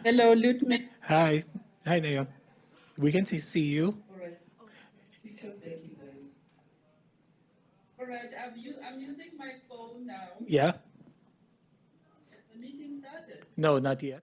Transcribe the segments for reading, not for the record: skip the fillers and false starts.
Hello, Lutman. Hi. Hi, Nayon. We can see you. All right. Thank you, guys. All right, I'm using my phone now. Yeah? Has the meeting started? No, not yet.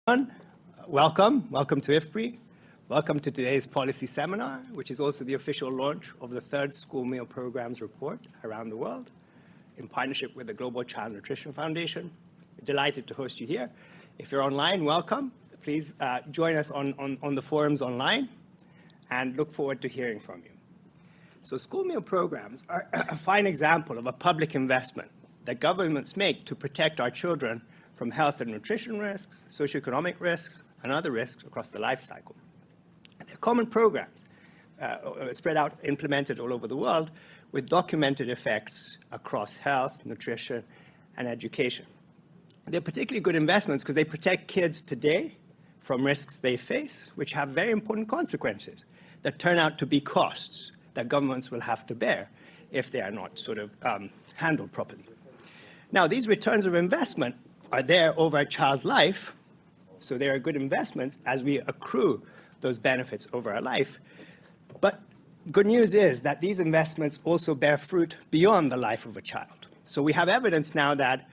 Welcome to IFPRI. Welcome to today's policy seminar, which is also the official launch of the third school meal programs report around the world in partnership with the Global Child Nutrition Foundation. We're delighted to host you here. If you're online, welcome. Please join us on the forums online and look forward to hearing from you. So school meal programs are a fine example of a public investment that governments make to protect our children from health and nutrition risks, socioeconomic risks, and other risks across the life cycle. They're common programs spread out, implemented all over the world with documented effects across health, nutrition, and education. They're particularly good investments because they protect kids today from risks they face, which have very important consequences that turn out to be costs that governments will have to bear if they are not sort of handled properly. Now, these returns of investment are there over a child's life, so they are good investments as we accrue those benefits over our life. But good news is that these investments also bear fruit beyond the life of a child. So we have evidence now that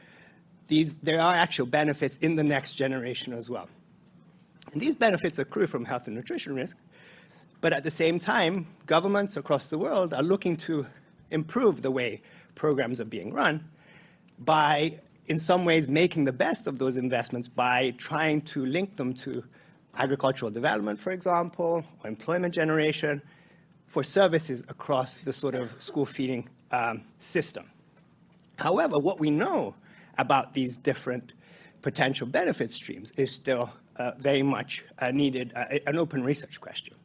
there are actual benefits in the next generation as well. And these benefits accrue from health and nutrition risk, but at the same time, governments across the world are looking to improve the way programs are being run by, in some ways, making the best of those investments by trying to link them to agricultural development, for example, or employment generation for services across the sort of school feeding system. However, what we know about these different potential benefit streams is still very much needed, an open research question.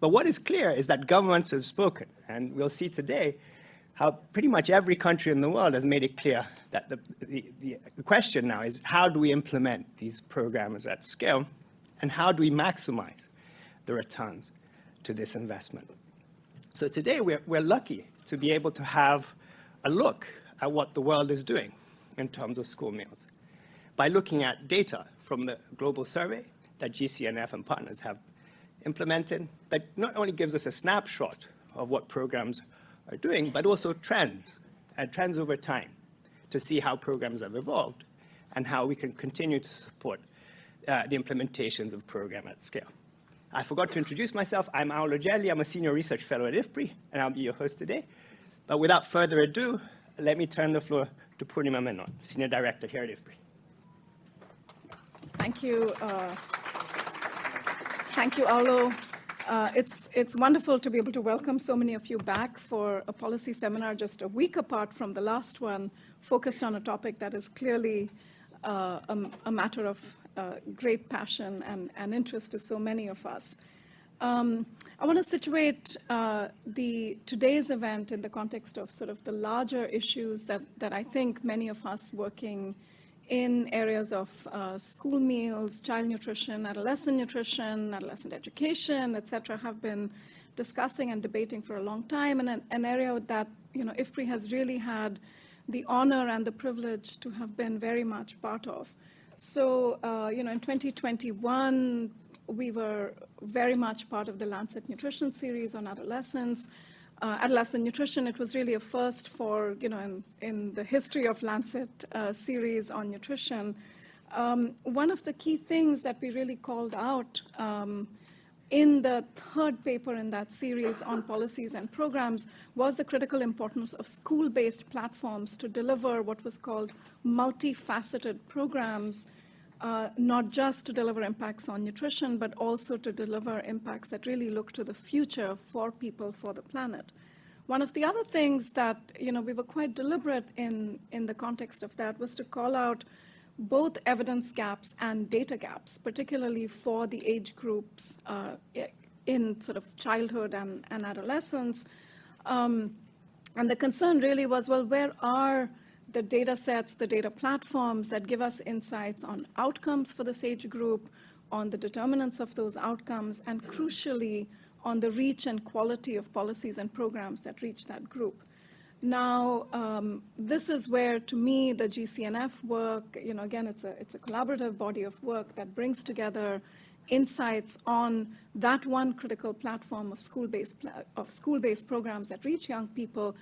But what is clear is that governments have spoken, and we'll see today how pretty much every country in the world has made it clear that the question now is how do we implement these programs at scale, and how do we maximize the returns to this investment? So today we're lucky to be able to have a look at what the world is doing in terms of school meals by looking at data from the global survey that GCNF and partners have implemented that not only gives us a snapshot of what programs are doing, but also trends over time to see how programs have evolved and how we can continue to support the implementations of program at scale. I forgot to introduce myself. I'm Aulo Gelli. I'm a senior research fellow at IFPRI, and I'll be your host today. But without further ado, let me turn the floor to Purnima Menon, Senior Director here at IFPRI. Thank you. Thank you, Aulo. It's wonderful to be able to welcome so many of you back for a policy seminar just a week apart from the last one, focused on a topic that is clearly a matter of great passion and interest to so many of us. I want to situate today's event in the context of sort of the larger issues that I think many of us working in areas of school meals, child nutrition, adolescent education, et cetera, have been discussing and debating for a long time, and an area that, IFPRI has really had the honor and the privilege to have been very much part of. So, in 2021, we were very much part of the Lancet Nutrition series on adolescents. Adolescent nutrition, it was really a first for, in the history of Lancet series on nutrition. One of the key things that we really called out in the third paper in that series on policies and programs was the critical importance of school-based platforms to deliver what was called multifaceted programs, not just to deliver impacts on nutrition, but also to deliver impacts that really look to the future for people, for the planet. One of the other things that, we were quite deliberate in the context of that was to call out both evidence gaps and data gaps, particularly for the age groups in sort of childhood and adolescence. And the concern really was, well, where are the data sets, the data platforms that give us insights on outcomes for this age group, on the determinants of those outcomes, and crucially, on the reach and quality of policies and programs that reach that group. Now, this is where, to me, the GCNF work, again, it's a collaborative body of work that brings together insights on that one critical platform of school-based programs that reach young people,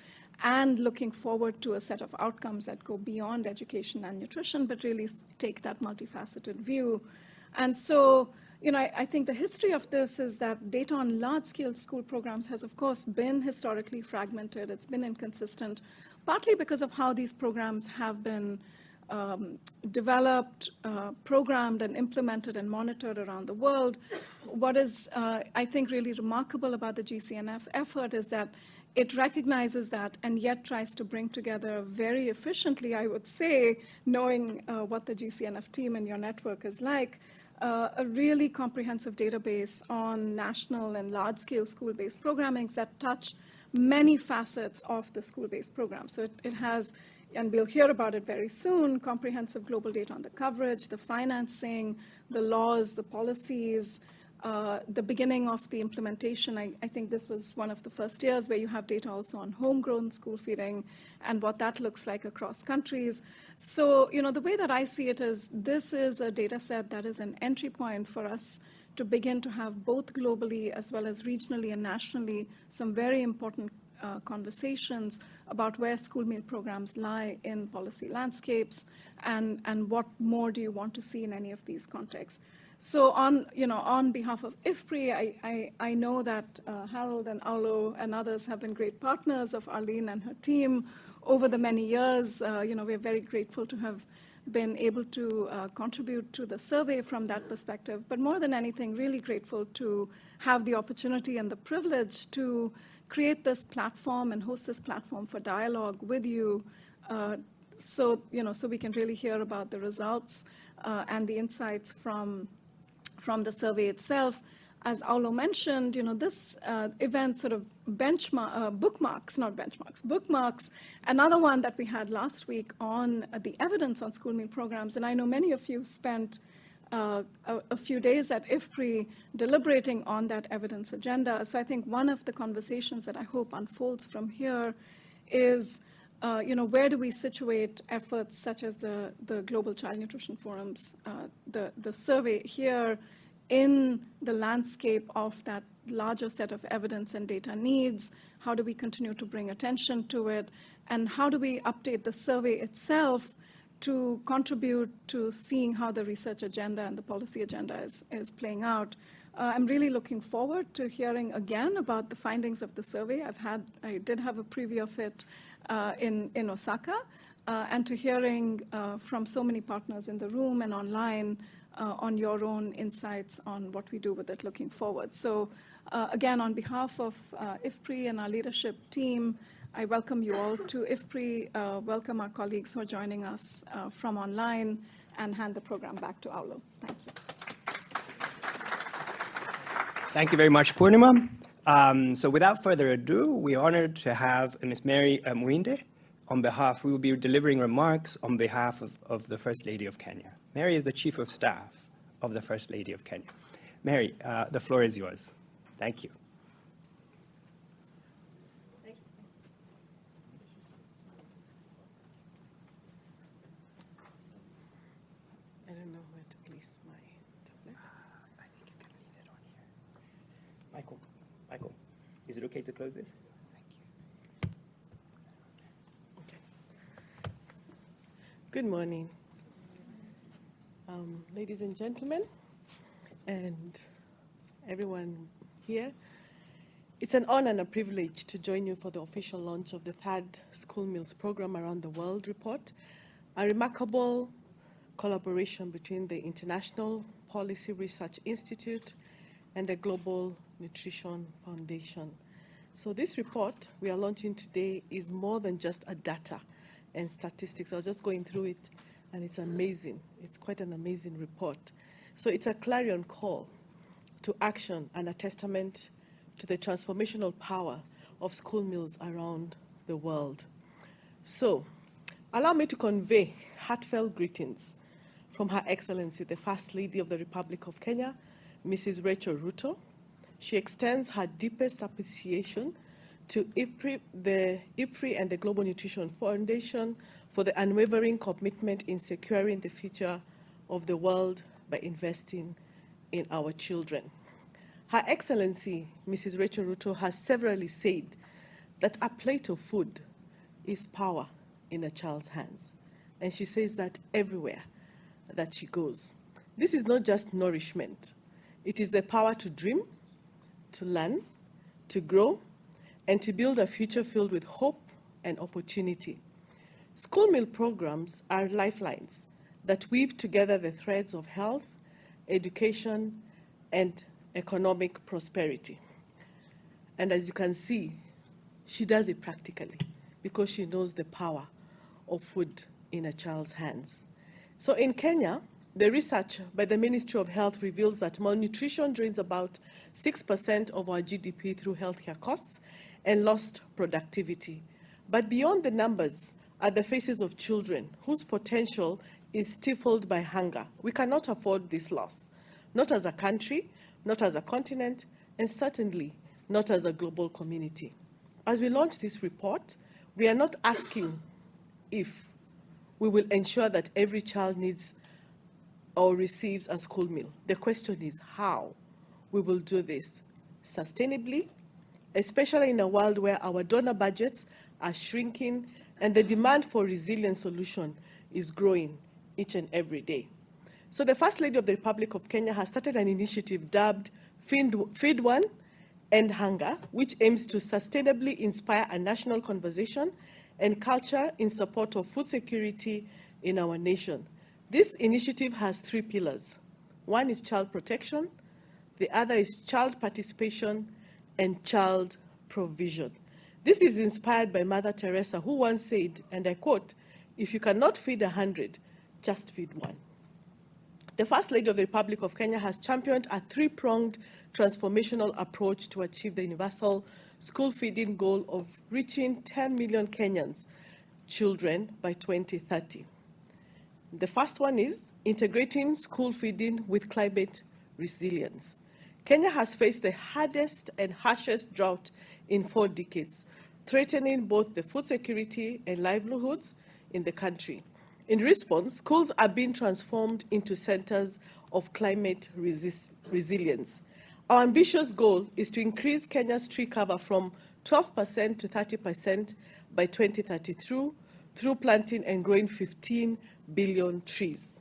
and looking forward to a set of outcomes that go beyond education and nutrition, but really take that multifaceted view. And so, I think the history of this is that data on large-scale school programs has, of course, been historically fragmented. It's been inconsistent, partly because of how these programs have been developed, programmed, and implemented and monitored around the world. What is, I think, really remarkable about the GCNF effort is that it recognizes that and yet tries to bring together very efficiently, I would say, knowing what the GCNF team and your network is like, a really comprehensive database on national and large-scale school-based programming that touch many facets of the school-based program. So it has, and we'll hear about it very soon, comprehensive global data on the coverage, the financing, the laws, the policies, the beginning of the implementation. I think this was one of the first years where you have data also on homegrown school feeding and what that looks like across countries. So, the way that I see it is this is a data set that is an entry point for us to begin to have both globally as well as regionally and nationally some very important conversations about where school meal programs lie in policy landscapes and what more do you want to see in any of these contexts. So on behalf of IFPRI, I know that Harold and Aulo and others have been great partners of Arlene and her team over the many years. We're very grateful to have been able to contribute to the survey from that perspective, but more than anything, really grateful to have the opportunity and the privilege to create this platform and host this platform for dialogue with you, so we can really hear about the results and the insights from the survey itself. As Aulo mentioned, this event sort of bookmarks another one that we had last week on the evidence on school meal programs. And I know many of you spent a few days at IFPRI deliberating on that evidence agenda. So I think one of the conversations that I hope unfolds from here is, where do we situate efforts such as the Global Child Nutrition Forum's, the survey here in the landscape of that larger set of evidence and data needs? How do we continue to bring attention to it? And how do we update the survey itself to contribute to seeing how the research agenda and the policy agenda is playing out? I'm really looking forward to hearing again about the findings of the survey. I did have a preview of it in Osaka, and to hearing from so many partners in the room and online on your own insights on what we do with it looking forward. So again, on behalf of IFPRI and our leadership team, I welcome you all to IFPRI, welcome our colleagues who are joining us from online, and hand the program back to Aulo. Thank you. Thank you very much, Purnima. So without further ado, we're honored to have Ms. Mary Muinde we will be delivering remarks on behalf of the First Lady of Kenya. Mary is the Chief of Staff of the First Lady of Kenya. Mary, the floor is yours. Thank you. I don't know where to place my tablet. I think you can lean it on here. Michael, is it okay to close this? Thank you. Okay. Good morning, ladies and gentlemen, and everyone here. It's an honor and a privilege to join you for the official launch of the third School Meals Program Around the World report, a remarkable collaboration between the International Policy Research Institute and the Global Nutrition Foundation. So this report we are launching today is more than just a data and statistics. I was just going through it, and it's amazing. It's quite an amazing report. So it's a clarion call to action and a testament to the transformational power of school meals around the world. So allow me to convey heartfelt greetings from Her Excellency, the First Lady of the Republic of Kenya, Mrs. Rachel Ruto. She extends her deepest appreciation to the IPCid and the Global Nutrition Foundation for the unwavering commitment in securing the future of the world by investing in our children. Her Excellency, Mrs. Rachel Ruto, has severally said that a plate of food is power in a child's hands. And she says that everywhere that she goes. This is not just nourishment. It is the power to dream, to learn, to grow, and to build a future filled with hope and opportunity. School meal programs are lifelines that weave together the threads of health, education, and economic prosperity. And as you can see, she does it practically because she knows the power of food in a child's hands. So in Kenya, the research by the Ministry of Health reveals that malnutrition drains about 6% of our GDP through healthcare costs and lost productivity. But beyond the numbers are the faces of children whose potential is stifled by hunger. We cannot afford this loss, not as a country, not as a continent, and certainly not as a global community. As we launch this report, we are not asking if we will ensure that every child needs or receives a school meal. The question is how we will do this sustainably, especially in a world where our donor budgets are shrinking and the demand for resilient solution is growing each and every day. So the First Lady of the Republic of Kenya has started an initiative dubbed Feed One, End Hunger, which aims to sustainably inspire a national conversation and culture in support of food security in our nation. This initiative has 3 pillars. One is child protection, the other is child participation, and child provision. This is inspired by Mother Teresa, who once said, and I quote, "If you cannot feed 100, just feed one." The First Lady of the Republic of Kenya has championed a 3-pronged transformational approach to achieve the universal school feeding goal of reaching 10 million Kenyans children by 2030. The first one is integrating school feeding with climate resilience. Kenya has faced the hardest and harshest drought in 4 decades, threatening both the food security and livelihoods in the country. In response, schools are being transformed into centers of climate resilience. Our ambitious goal is to increase Kenya's tree cover from 12% to 30% by 2030 through planting and growing 15 billion trees.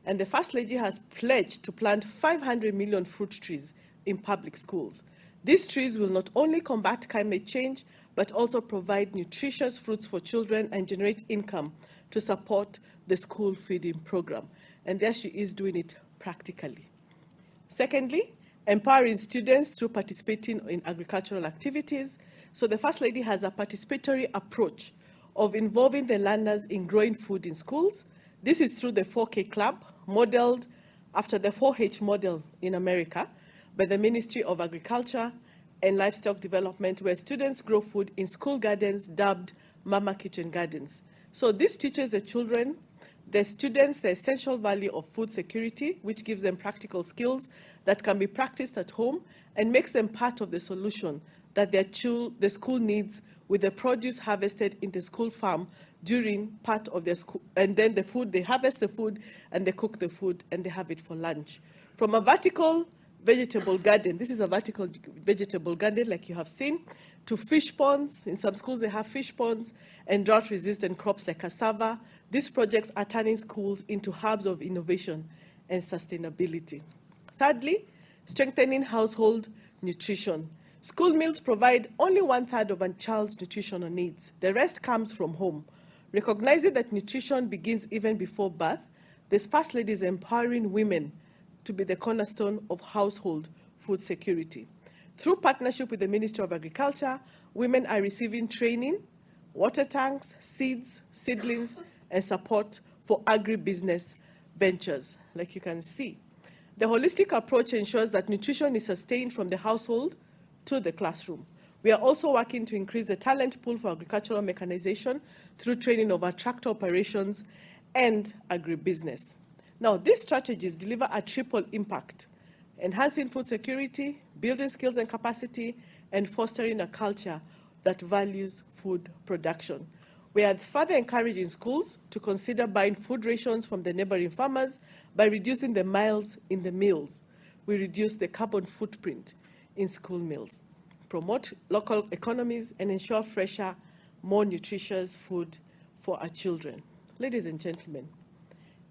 And the First Lady has pledged to plant 500 million fruit trees in public schools. These trees will not only combat climate change, but also provide nutritious fruits for children and generate income to support the school feeding program. And there she is doing it practically. Secondly, empowering students through participating in agricultural activities. So the First Lady has a participatory approach of involving the learners in growing food in schools. This is through the 4K Club, modeled after the 4H model in America by the Ministry of Agriculture and Livestock Development, where students grow food in school gardens dubbed Mama Kitchen Gardens. So this teaches the children, the students, the essential value of food security, which gives them practical skills that can be practiced at home and makes them part of the solution that the school needs, with the produce harvested in the school farm during part of their school, and then the food, they harvest the food and they cook the food and they have it for lunch. From a vertical vegetable garden, this is a vertical vegetable garden like you have seen, to fish ponds. In some schools they have fish ponds and drought-resistant crops like cassava. These projects are turning schools into hubs of innovation and sustainability. Thirdly, strengthening household nutrition. School meals provide only 1/3 of a child's nutritional needs. The rest comes from home. Recognizing that nutrition begins even before birth, this First Lady is empowering women to be the cornerstone of household food security. Through partnership with the Ministry of Agriculture, women are receiving training, water tanks, seeds, seedlings, and support for agribusiness ventures, like you can see. The holistic approach ensures that nutrition is sustained from the household to the classroom. We are also working to increase the talent pool for agricultural mechanization through training of our tractor operations and agribusiness. Now, these strategies deliver a triple impact: enhancing food security, building skills and capacity, and fostering a culture that values food production. We are further encouraging schools to consider buying food rations from the neighboring farmers by reducing the miles in the meals. We reduce the carbon footprint in school meals, promote local economies, and ensure fresher, more nutritious food for our children. Ladies and gentlemen,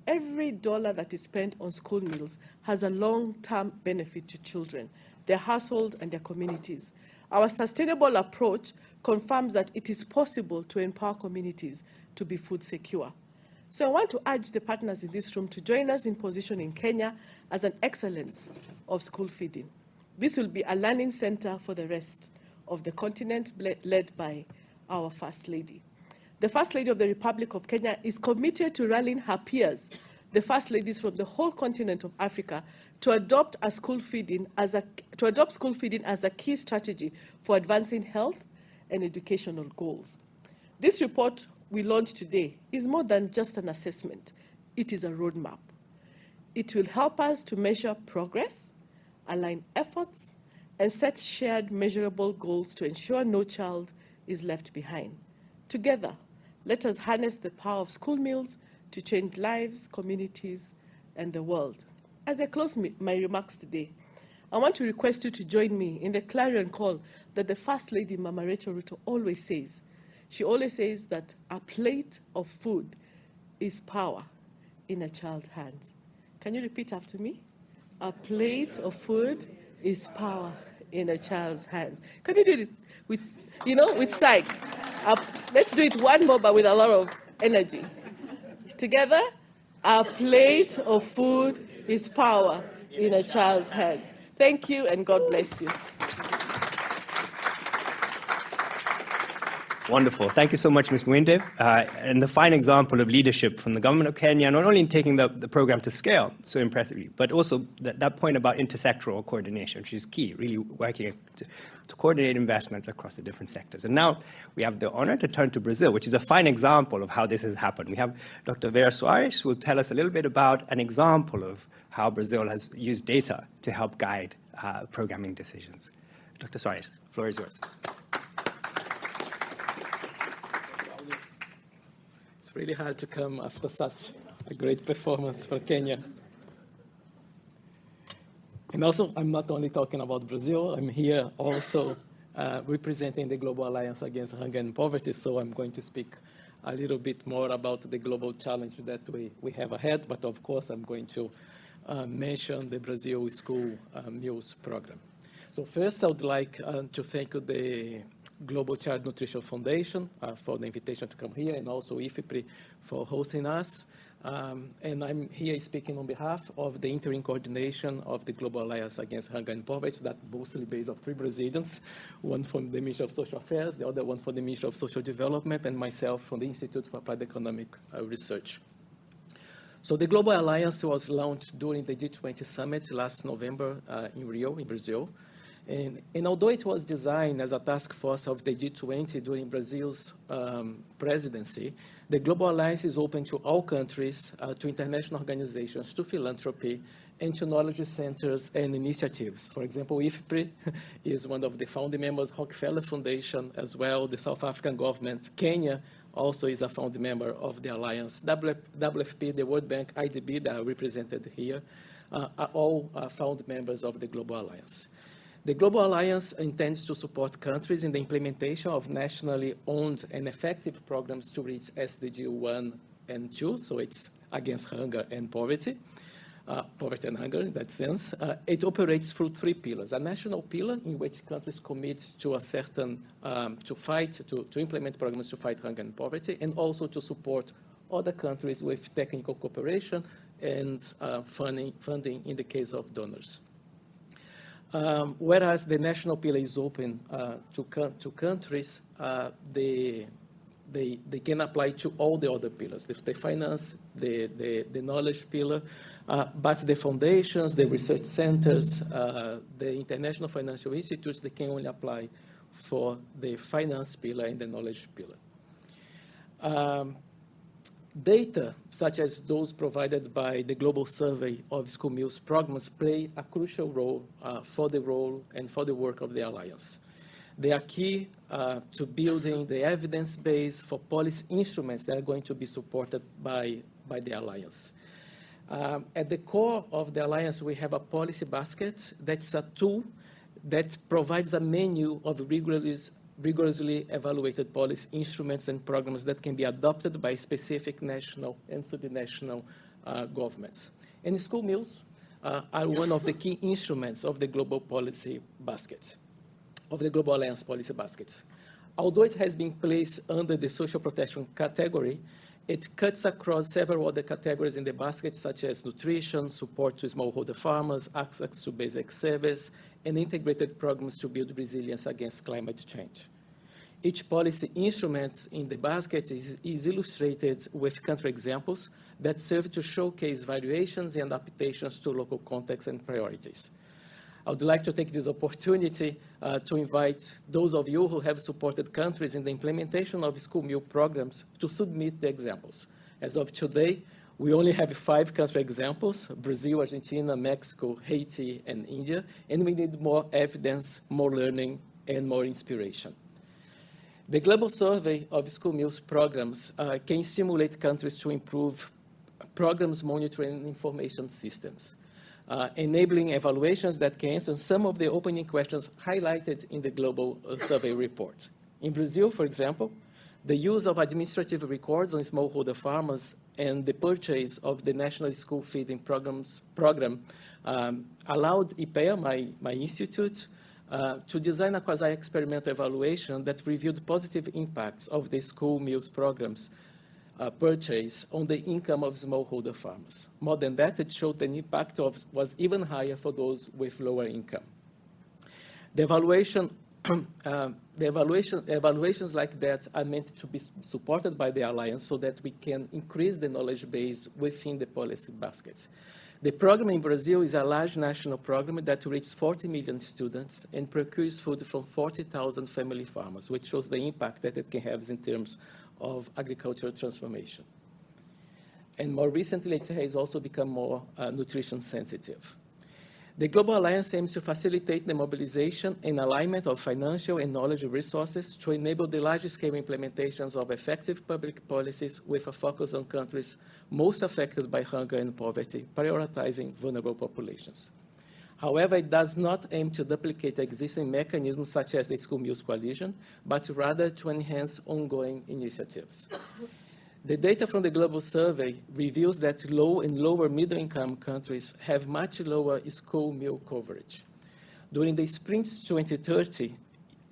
every dollar that is spent on school meals has a long-term benefit to children, their households, and their communities. Our sustainable approach confirms that it is possible to empower communities to be food secure. So I want to urge the partners in this room to join us in positioning Kenya as an excellence of school feeding. This will be a learning center for the rest of the continent, led by our First Lady. The First Lady of the Republic of Kenya is committed to rallying her peers, the First Ladies from the whole continent of Africa, to adopt school feeding as a key strategy for advancing health and educational goals. This report we launched today is more than just an assessment. It is a roadmap. It will help us to measure progress, align efforts, and set shared measurable goals to ensure no child is left behind. Together, let us harness the power of school meals to change lives, communities, and the world. As I close my remarks today, I want to request you to join me in the clarion call that the First Lady, Mama Rachel Ruto, always says. She always says that a plate of food is power in a child's hands. Can you repeat after me? A plate of food is power in a child's hands. Can you do it with psych? Let's do it one more, but with a lot of energy. Together, a plate of food is power in a child's hands. Thank you, and God bless you. Wonderful. Thank you so much, Ms. Muinde. And the fine example of leadership from the government of Kenya, not only in taking the program to scale so impressively, but also that point about intersectoral coordination, which is key, really working to coordinate investments across the different sectors. And now we have the honor to turn to Brazil, which is a fine example of how this has happened. We have Dr. Veras Soares, who will tell us a little bit about an example of how Brazil has used data to help guide programming decisions. Dr. Soares, the floor is yours. It's really hard to come after such a great performance for Kenya. And also, I'm not only talking about Brazil, I'm here also representing the Global Alliance Against Hunger and Poverty, so I'm going to speak a little bit more about the global challenge that we have ahead, but of course I'm going to mention the Brazil School Meals Program. So first, I would like to thank the Global Child Nutrition Foundation for the invitation to come here, and also IFPRI for hosting us. And I'm here speaking on behalf of the interim coordination of the Global Alliance Against Hunger and Poverty, that mostly based of 3 Brazilians, one from the Ministry of Social Affairs, the other one from the Ministry of Social Development, and myself from the Institute for Applied Economic Research. So the Global Alliance was launched during the G20 Summit last November in Rio, in Brazil. And although it was designed as a task force of the G20 during Brazil's presidency, the Global Alliance is open to all countries, to international organizations, to philanthropy, and to knowledge centers and initiatives. For example, IFPRI is one of the founding members, Rockefeller Foundation as well, the South African government. Kenya also is a founding member of the Alliance. WFP, the World Bank, IADB, that are represented here, are all founding members of the Global Alliance. The Global Alliance intends to support countries in the implementation of nationally owned and effective programs to reach SDG 1 and 2, so it's against hunger and poverty, poverty and hunger in that sense. It operates through 3 pillars: a national pillar in which countries commit to a certain, to implement programs to fight hunger and poverty, and also to support other countries with technical cooperation and funding in the case of donors. Whereas the national pillar is open to countries, they can apply to all the other pillars, the finance, the knowledge pillar, but the foundations, the research centers, the international financial institutes, they can only apply for the finance pillar and the knowledge pillar. Data, such as those provided by the Global Survey of School Meals Programs, play a crucial role for the work of the Alliance. They are key to building the evidence base for policy instruments that are going to be supported by the Alliance. At the core of the Alliance, we have a policy basket that's a tool that provides a menu of rigorously evaluated policy instruments and programs that can be adopted by specific national and subnational governments. And school meals are one of the key instruments of the global policy basket, of the Global Alliance policy basket. Although it has been placed under the social protection category, it cuts across several other categories in the basket, such as nutrition, support to smallholder farmers, access to basic service, and integrated programs to build resilience against climate change. Each policy instrument in the basket is illustrated with country examples that serve to showcase variations and adaptations to local contexts and priorities. I would like to take this opportunity to invite those of you who have supported countries in the implementation of school meal programs to submit the examples. As of today, we only have 5 country examples: Brazil, Argentina, Mexico, Haiti, and India, and we need more evidence, more learning, and more inspiration. The global survey of school meals programs can stimulate countries to improve programs monitoring and information systems, enabling evaluations that can answer some of the opening questions highlighted in the global survey report. In Brazil, for example, the use of administrative records on smallholder farmers and the purchase of the National School Feeding Program allowed IPEA, my institute, to design a quasi-experimental evaluation that reviewed positive impacts of the school meals programs purchase on the income of smallholder farmers. More than that, it showed the impact was even higher for those with lower income. The evaluations like that are meant to be supported by the Alliance so that we can increase the knowledge base within the policy baskets. The program in Brazil is a large national program that reaches 40 million students and procures food from 40,000 family farmers, which shows the impact that it can have in terms of agricultural transformation. And more recently, it has also become more nutrition sensitive. The Global Alliance aims to facilitate the mobilization and alignment of financial and knowledge resources to enable the large-scale implementations of effective public policies with a focus on countries most affected by hunger and poverty, prioritizing vulnerable populations. However, it does not aim to duplicate existing mechanisms such as the School Meals Coalition, but rather to enhance ongoing initiatives. The data from the global survey reveals that low and lower middle-income countries have much lower school meal coverage. During the Sprint 2030,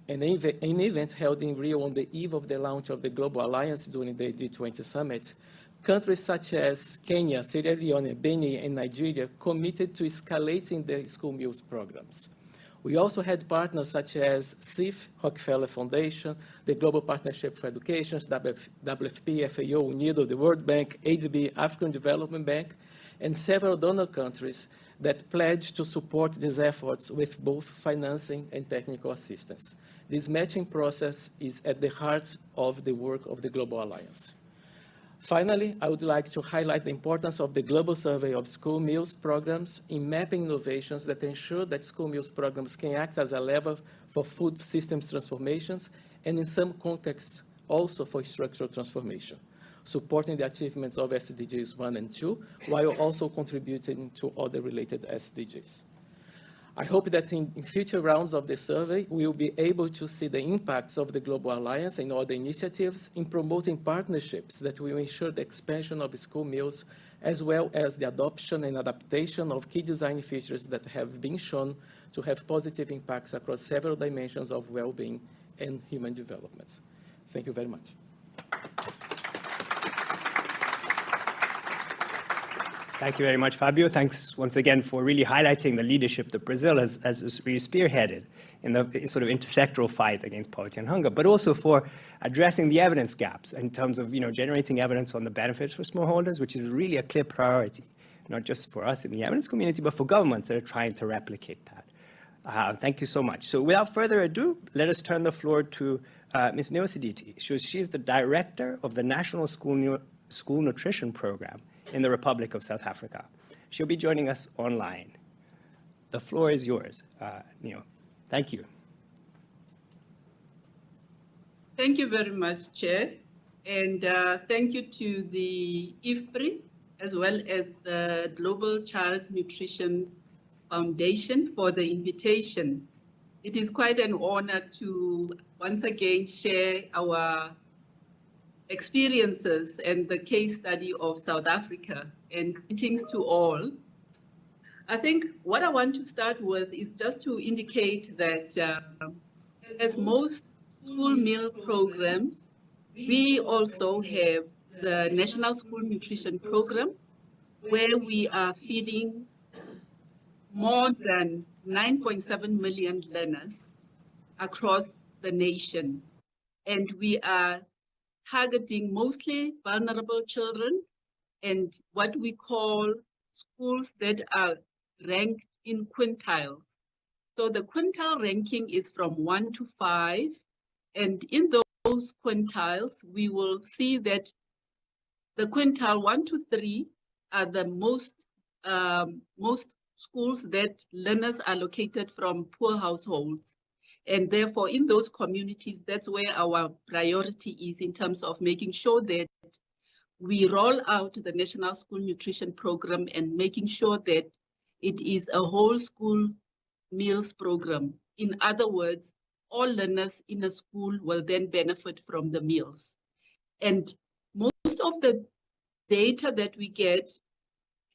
an event held in Rio on the eve of the launch of the Global Alliance during the G20 summit, countries such as Kenya, Sierra Leone, Benin, and Nigeria committed to escalating their school meals programs. We also had partners such as CIF, Rockefeller Foundation, the Global Partnership for Education, WFP, FAO, UNIDO, the World Bank, ADB, African Development Bank, and several donor countries that pledged to support these efforts with both financing and technical assistance. This matching process is at the heart of the work of the Global Alliance. Finally, I would like to highlight the importance of the global survey of school meals programs in mapping innovations that ensure that school meals programs can act as a lever for food systems transformations and in some contexts also for structural transformation, supporting the achievements of SDGs 1 and 2, while also contributing to other related SDGs. I hope that in future rounds of the survey, we will be able to see the impacts of the Global Alliance and other initiatives in promoting partnerships that will ensure the expansion of school meals, as well as the adoption and adaptation of key design features that have been shown to have positive impacts across several dimensions of well-being and human development. Thank you very much. Thank you very much, Fabio. Thanks once again for really highlighting the leadership that Brazil has really spearheaded in the sort of intersectoral fight against poverty and hunger, but also for addressing the evidence gaps in terms of generating evidence on the benefits for smallholders, which is really a clear priority, not just for us in the evidence community, but for governments that are trying to replicate that. Thank you so much. So without further ado, let us turn the floor to Ms. Sediti. She's the director of the National School Nutrition Program in the Republic of South Africa. She'll be joining us online. The floor is yours, Neo. Thank you. Thank you very much, Chair. And thank you to the IFPRI, as well as the Global Child Nutrition Foundation for the invitation. It is quite an honor to once again share our experiences and the case study of South Africa, and greetings to all. I think what I want to start with is just to indicate that as most school meal programs, we also have the National School Nutrition Program, where we are feeding more than 9.7 million learners across the nation. And we are targeting mostly vulnerable children and what we call schools that are ranked in quintiles. So the quintile ranking is from 1 to 5. And in those quintiles, we will see that the quintile 1 to 3 are the most schools that learners are located from poor households. And therefore, in those communities, that's where our priority is in terms of making sure that we roll out the National School Nutrition Program and making sure that it is a whole school meals program. In other words, all learners in a school will then benefit from the meals. And most of the data that we get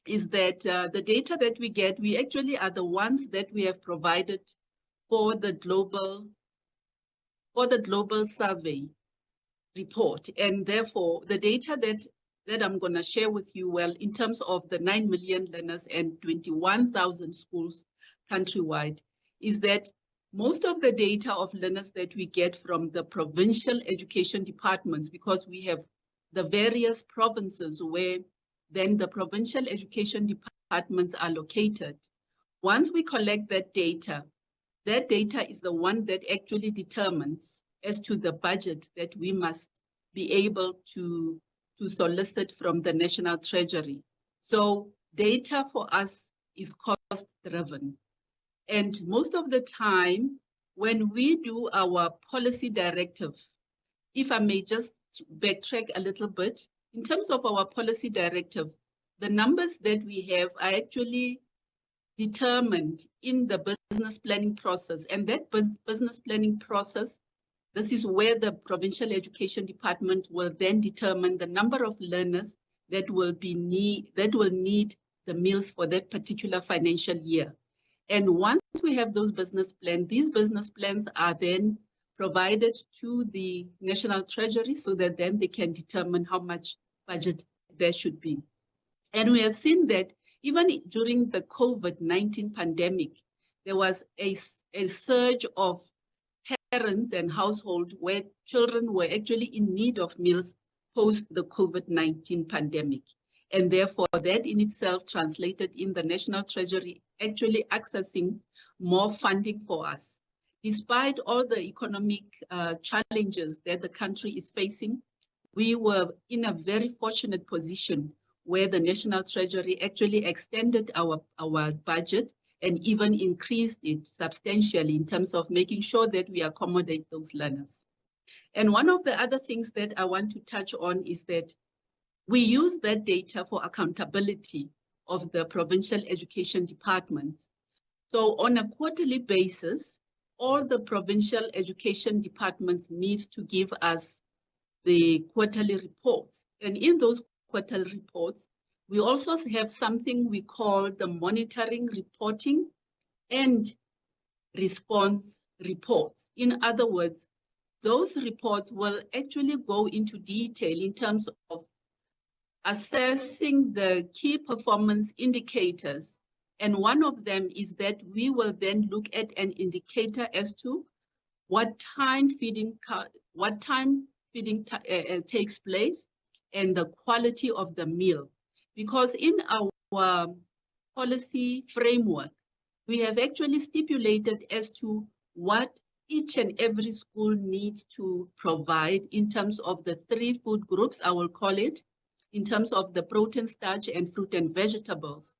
is that the data that we get, we actually are the ones that we have provided for the global survey report. And therefore, the data that I'm going to share with you, well, in terms of the 9 million learners and 21,000 schools countrywide, is that most of the data of learners that we get from the provincial education departments, because we have the various provinces where then the provincial education departments are located. Once we collect that data is the one that actually determines as to the budget that we must be able to solicit from the National Treasury. So data for us is cost-driven. And most of the time, when we do our policy directive, if I may just backtrack a little bit, in terms of our policy directive, the numbers that we have are actually determined in the business planning process. And that business planning process, this is where the provincial education department will then determine the number of learners that will need the meals for that particular financial year. And once we have those business plans, these business plans are then provided to the National Treasury so that then they can determine how much budget there should be. And we have seen that even during the COVID-19 pandemic, there was a surge of parents and households where children were actually in need of meals post the COVID-19 pandemic. And therefore, that in itself translated in the National Treasury actually accessing more funding for us. Despite all the economic challenges that the country is facing, we were in a very fortunate position where the National Treasury actually extended our budget and even increased it substantially in terms of making sure that we accommodate those learners. And one of the other things that I want to touch on is that we use that data for accountability of the provincial education departments. So on a quarterly basis, all the provincial education departments need to give us the quarterly reports. And in those quarterly reports, we also have something we call the monitoring, reporting, and response reports. In other words, those reports will actually go into detail in terms of assessing the key performance indicators. And one of them is that we will then look at an indicator as to what time feeding takes place and the quality of the meal. Because in our policy framework, we have actually stipulated as to what each and every school needs to provide in terms of the 3 food groups, I will call it, in terms of the protein, starch, and fruit and vegetables.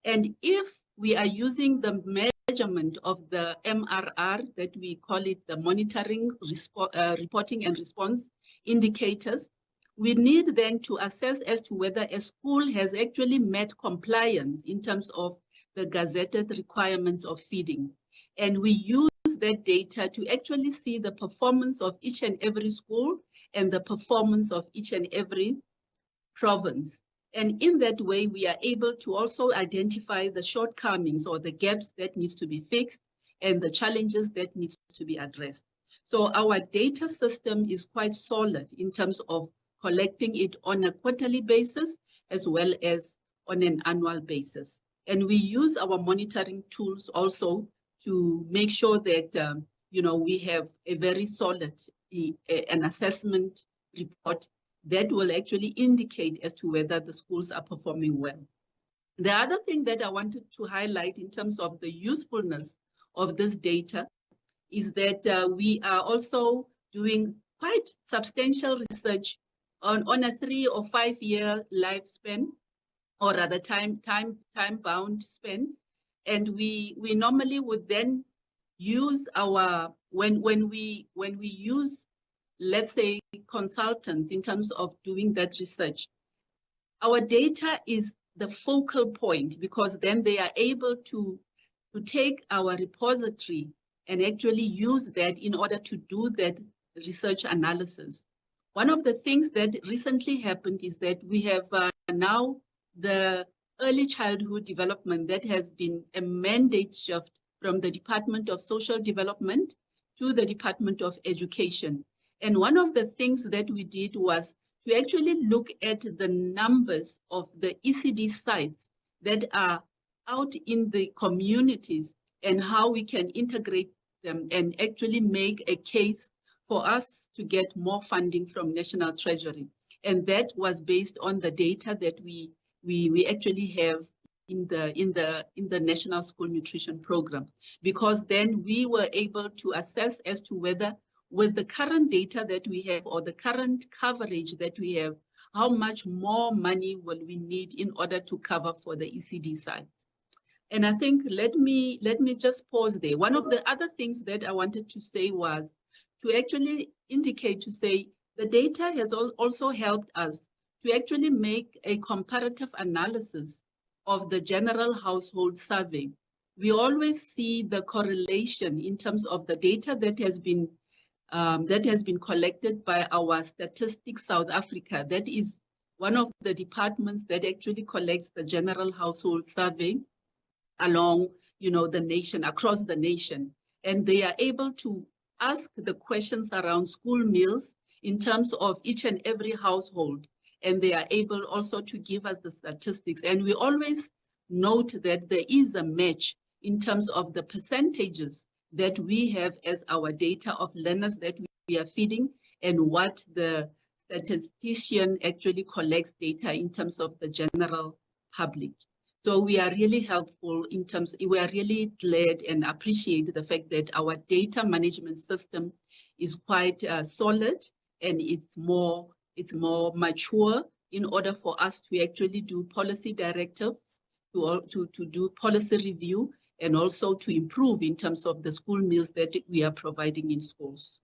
And if we are using the measurement of the MRR, that we call it the monitoring, reporting and response indicators, we need then to assess as to whether a school has actually met compliance in terms of the gazetted requirements of feeding. And we use that data to actually see the performance of each and every school and the performance of each and every province. And in that way, we are able to also identify the shortcomings or the gaps that needs to be fixed and the challenges that needs to be addressed. So our data system is quite solid in terms of collecting it on a quarterly basis as well as on an annual basis. And we use our monitoring tools also to make sure that we have a very solid an assessment report that will actually indicate as to whether the schools are performing well. The other thing that I wanted to highlight in terms of the usefulness of this data is that we are also doing quite substantial research on a 3 or 5 year lifespan, or rather time-bound span. And we normally would then use our, when we use, let's say, consultants in terms of doing that research, our data is the focal point, because then they are able to take our repository and actually use that in order to do that research analysis. One of the things that recently happened is that we have now the early childhood development that has been a mandate shift from the Department of Social Development to the Department of Education. And one of the things that we did was to actually look at the numbers of the ECD sites that are out in the communities and how we can integrate them and actually make a case for us to get more funding from National Treasury. And that was based on the data that we actually have in the National School Nutrition Program, because then we were able to assess as to whether, with the current data that we have or the current coverage that we have, how much more money will we need in order to cover for the ECD sites. And I think let me just pause there. One of the other things that I wanted to say was to actually indicate, to say the data has also helped us to actually make a comparative analysis of the general household survey. We always see the correlation in terms of the data that has been collected by our Statistics South Africa. That is one of the departments that actually collects the general household survey along, the nation, across the nation. And they are able to ask the questions around school meals in terms of each and every household. And they are able also to give us the statistics. And we always note that there is a match in terms of the percentages that we have as our data of learners that we are feeding, and what the statistician actually collects data in terms of the general public. So we are really helpful we are really glad and appreciate the fact that our data management system is quite solid, and it's more mature in order for us to actually do policy directives, to do policy review, and also to improve in terms of the school meals that we are providing in schools.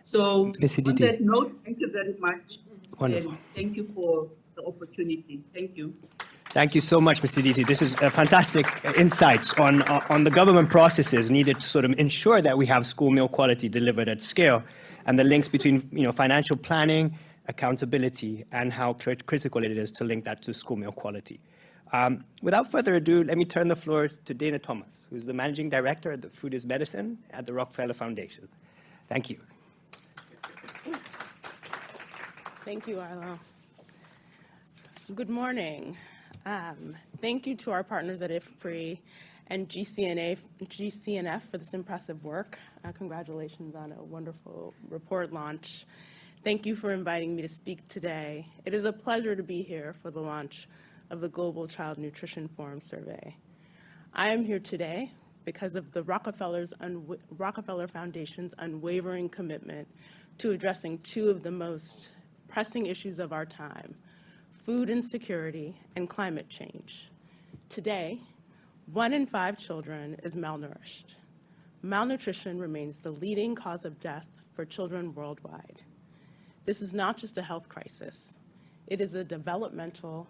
So on that note, thank you very much. Wonderful. And thank you for the opportunity. Thank you. Thank you so much, Ms. Sediti. This is fantastic insights on the government processes needed to sort of ensure that we have school meal quality delivered at scale, and the links between financial planning, accountability, and how critical it is to link that to school meal quality. Without further ado, let me turn the floor to Dana Thomas, who's the Managing Director at the Food is Medicine at the Rockefeller Foundation. Thank you. Thank you, Aulo. Good morning. Thank you to our partners at IFPRI and GCNF for this impressive work. Congratulations on a wonderful report launch. Thank you for inviting me to speak today. It is a pleasure to be here for the launch of the Global Child Nutrition Forum Survey. I am here today because of the Rockefeller Foundation's unwavering commitment to addressing two of the most pressing issues of our time: food insecurity and climate change. Today, 1 in 5 children is malnourished. Malnutrition remains the leading cause of death for children worldwide. This is not just a health crisis. It is a developmental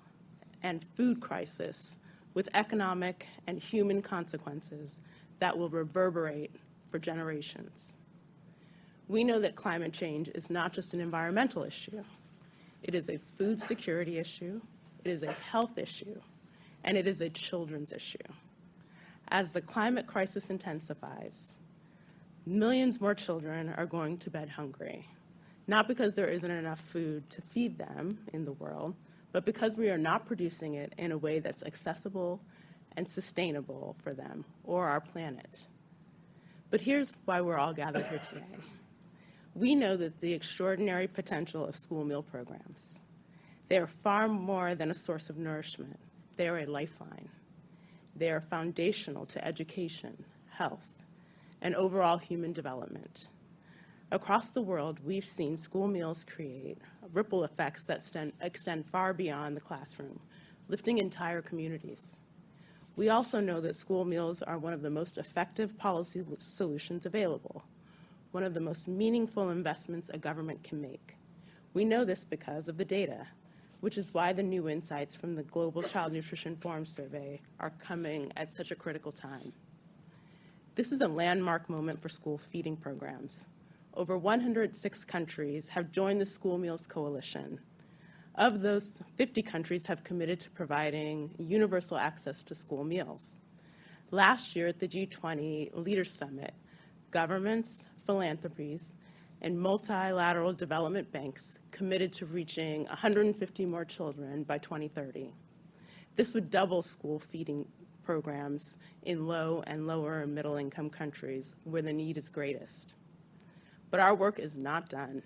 and food crisis with economic and human consequences that will reverberate for generations. We know that climate change is not just an environmental issue. It is a food security issue, it is a health issue, and it is a children's issue. As the climate crisis intensifies, millions more children are going to bed hungry, not because there isn't enough food to feed them in the world, but because we are not producing it in a way that's accessible and sustainable for them or our planet. But here's why we're all gathered here today. We know that the extraordinary potential of school meal programs. They are far more than a source of nourishment. They are a lifeline. They are foundational to education, health, and overall human development. Across the world, we've seen school meals create ripple effects that extend far beyond the classroom, lifting entire communities. We also know that school meals are one of the most effective policy solutions available, one of the most meaningful investments a government can make. We know this because of the data, which is why the new insights from the Global Child Nutrition Forum Survey are coming at such a critical time. This is a landmark moment for school feeding programs. Over 106 countries have joined the School Meals Coalition. Of those, 50 countries have committed to providing universal access to school meals. Last year at the G20 Leaders Summit, governments, philanthropies, and multilateral development banks committed to reaching 150 more children by 2030. This would double school feeding programs in low and lower and middle income countries where the need is greatest. But our work is not done.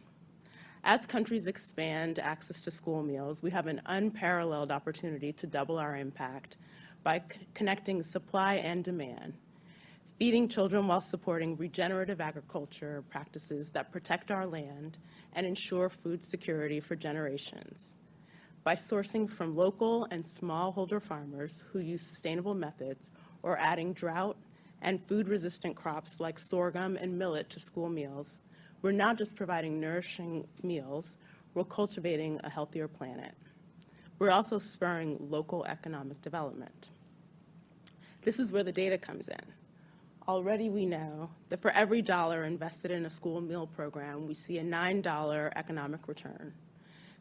As countries expand access to school meals, we have an unparalleled opportunity to double our impact by connecting supply and demand, feeding children while supporting regenerative agriculture practices that protect our land and ensure food security for generations, by sourcing from local and smallholder farmers who use sustainable methods, or adding drought and food-resistant crops like sorghum and millet to school meals. We're not just providing nourishing meals, we're cultivating a healthier planet. We're also spurring local economic development. This is where the data comes in. Already we know that for every dollar invested in a school meal program, we see a $9 economic return.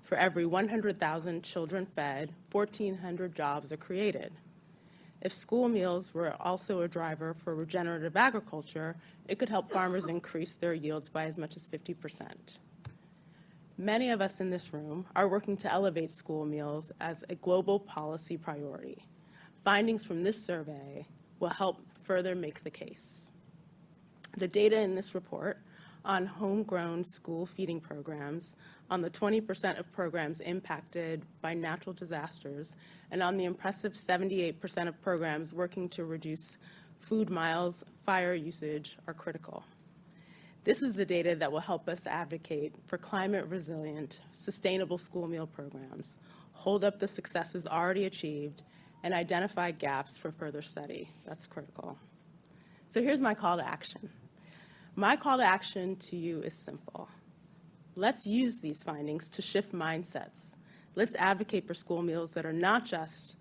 For every 100,000 children fed, 1,400 jobs are created. If school meals were also a driver for regenerative agriculture, it could help farmers increase their yields by as much as 50%. Many of us in this room are working to elevate school meals as a global policy priority. Findings from this survey will help further make the case. The data in this report on homegrown school feeding programs, on the 20% of programs impacted by natural disasters, and on the impressive 78% of programs working to reduce food miles, fire usage are critical. This is the data that will help us advocate for climate-resilient, sustainable school meal programs, hold up the successes already achieved, and identify gaps for further study. That's critical. So here's my call to action. My call to action to you is simple. Let's use these findings to shift mindsets. Let's advocate for school meals that are not just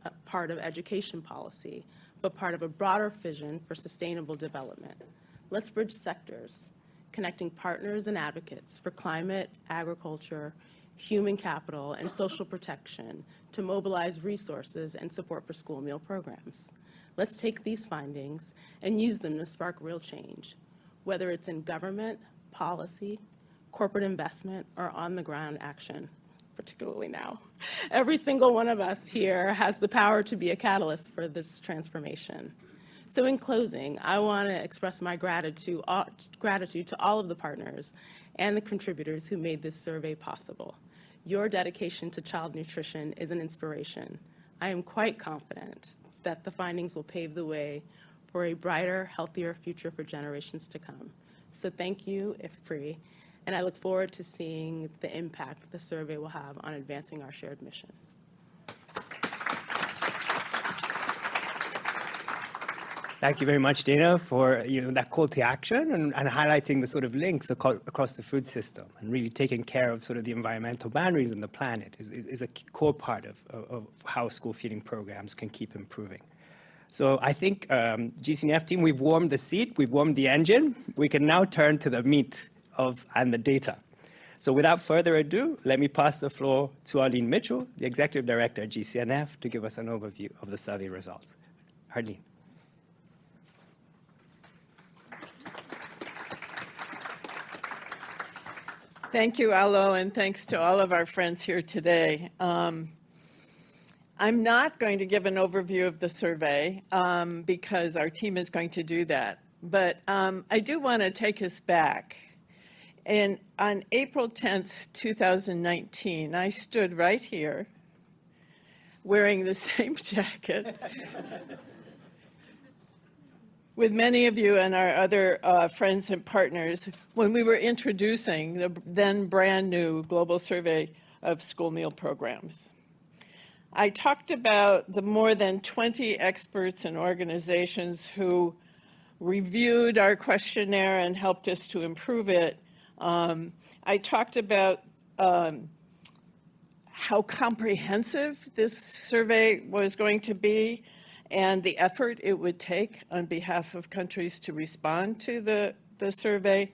a part of education policy, but part of a broader vision for sustainable development. Let's bridge sectors, connecting partners and advocates for climate, agriculture, human capital, and social protection to mobilize resources and support for school meal programs. Let's take these findings and use them to spark real change, whether it's in government, policy, corporate investment, or on-the-ground action, particularly now. Every single one of us here has the power to be a catalyst for this transformation. So in closing, I want to express my gratitude to all of the partners and the contributors who made this survey possible. Your dedication to child nutrition is an inspiration. I am quite confident that the findings will pave the way for a brighter, healthier future for generations to come. So thank you, IFPRI, and I look forward to seeing the impact the survey will have on advancing our shared mission. Thank you very much, Dana, for that call to action and highlighting the sort of links across the food system, and really taking care of sort of the environmental boundaries in the planet is a core part of how school feeding programs can keep improving. So I think GCNF team, we've warmed the seat, we've warmed the engine. We can now turn to the meat and the data. So without further ado, let me pass the floor to Arlene Mitchell, the Executive Director at GCNF, to give us an overview of the survey results. Arlene. Thank you, Aulo, and thanks to all of our friends here today. I'm not going to give an overview of the survey because our team is going to do that. But I do want to take us back. And on April 10th, 2019, I stood right here wearing the same jacket with many of you and our other friends and partners when we were introducing the then brand new global survey of school meal programs. I talked about the more than 20 experts and organizations who reviewed our questionnaire and helped us to improve it. I talked about how comprehensive this survey was going to be and the effort it would take on behalf of countries to respond to the survey.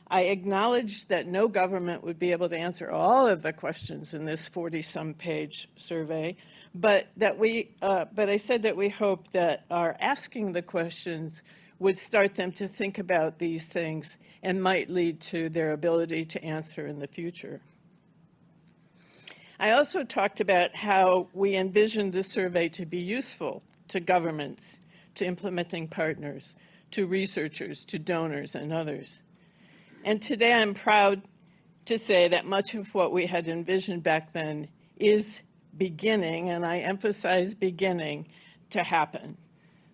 I acknowledged that no government would be able to answer all of the questions in this 40-some page survey, but I said that we hope that our asking the questions would start them to think about these things and might lead to their ability to answer in the future. I also talked about how we envisioned the survey to be useful to governments, to implementing partners, to researchers, to donors, and others. And today I'm proud to say that much of what we had envisioned back then is beginning, and I emphasize beginning, to happen.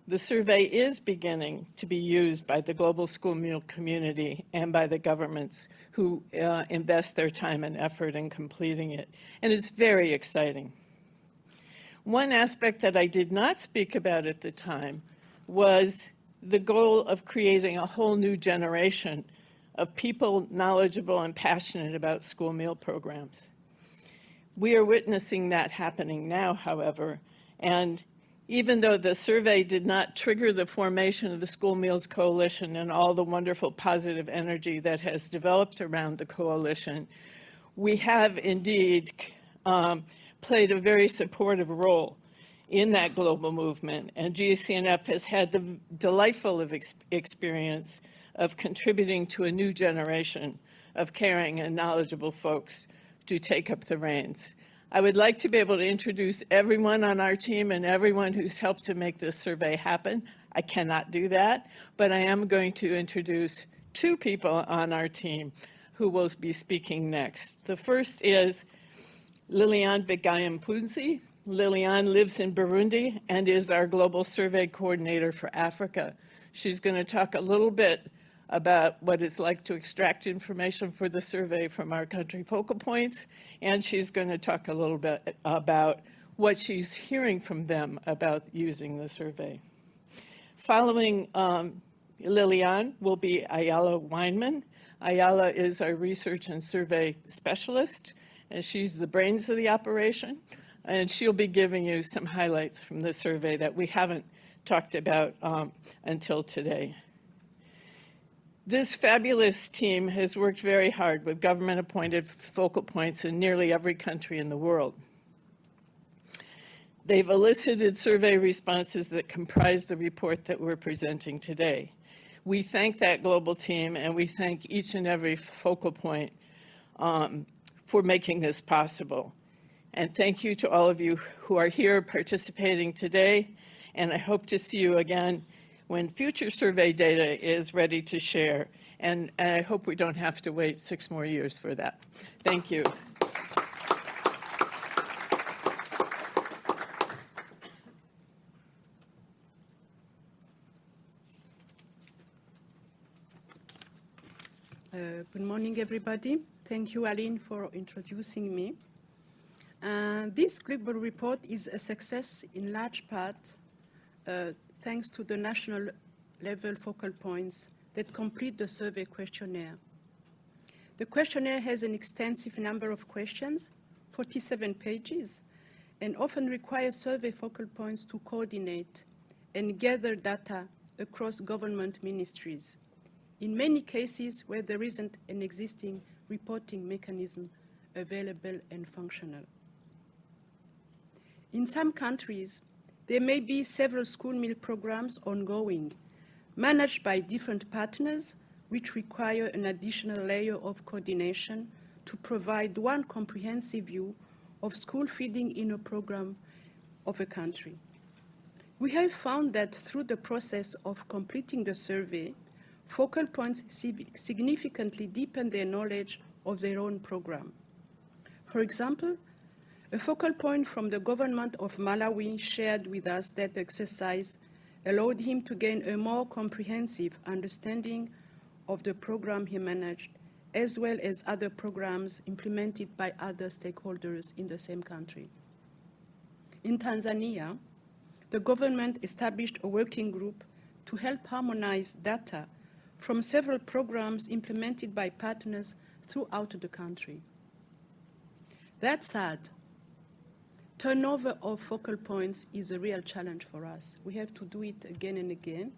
The survey is beginning to be used by the global school meal community and by the governments who invest their time and effort in completing it. And it's very exciting. One aspect that I did not speak about at the time was the goal of creating a whole new generation of people knowledgeable and passionate about school meal programs. We are witnessing that happening now, however, and even though the survey did not trigger the formation of the School Meals Coalition and all the wonderful positive energy that has developed around the coalition, we have indeed played a very supportive role in that global movement. And GCNF has had the delightful experience of contributing to a new generation of caring and knowledgeable folks to take up the reins. I would like to be able to introduce everyone on our team and everyone who's helped to make this survey happen. I cannot do that, but I am going to introduce two people on our team who will be speaking next. The first is Liliane Bigayimpunzi. Liliane lives in Burundi and is our global survey coordinator for Africa. She's going to talk a little bit about what it's like to extract information for the survey from our country focal points, and she's going to talk a little bit about what she's hearing from them about using the survey. Following Liliane will be Ayala Wineman. Ayala is our research and survey specialist, and she's the brains of the operation, and she'll be giving you some highlights from the survey that we haven't talked about until today. This fabulous team has worked very hard with government-appointed focal points in nearly every country in the world. They've elicited survey responses that comprise the report that we're presenting today. We thank that global team, and we thank each and every focal point for making this possible. And thank you to all of you who are here participating today, and I hope to see you again when future survey data is ready to share. And I hope we don't have to wait 6 more years for that. Thank you. Good morning, everybody. Thank you, Arlene, for introducing me. This global report is a success in large part thanks to the national level focal points that complete the survey questionnaire. The questionnaire has an extensive number of questions, 47 pages, and often requires survey focal points to coordinate and gather data across government ministries. in many cases where there isn't an existing reporting mechanism available and functional. In some countries, there may be several school meal programs ongoing, managed by different partners, which require an additional layer of coordination to provide one comprehensive view of school feeding in a program of a country. We have found that through the process of completing the survey, focal points significantly deepen their knowledge of their own program. For example, a focal point from the government of Malawi shared with us that the exercise allowed him to gain a more comprehensive understanding of the program he managed, as well as other programs implemented by other stakeholders in the same country. In Tanzania, the government established a working group to help harmonize data from several programs implemented by partners throughout the country. That said, turnover of focal points is a real challenge for us. We have to do it again and again.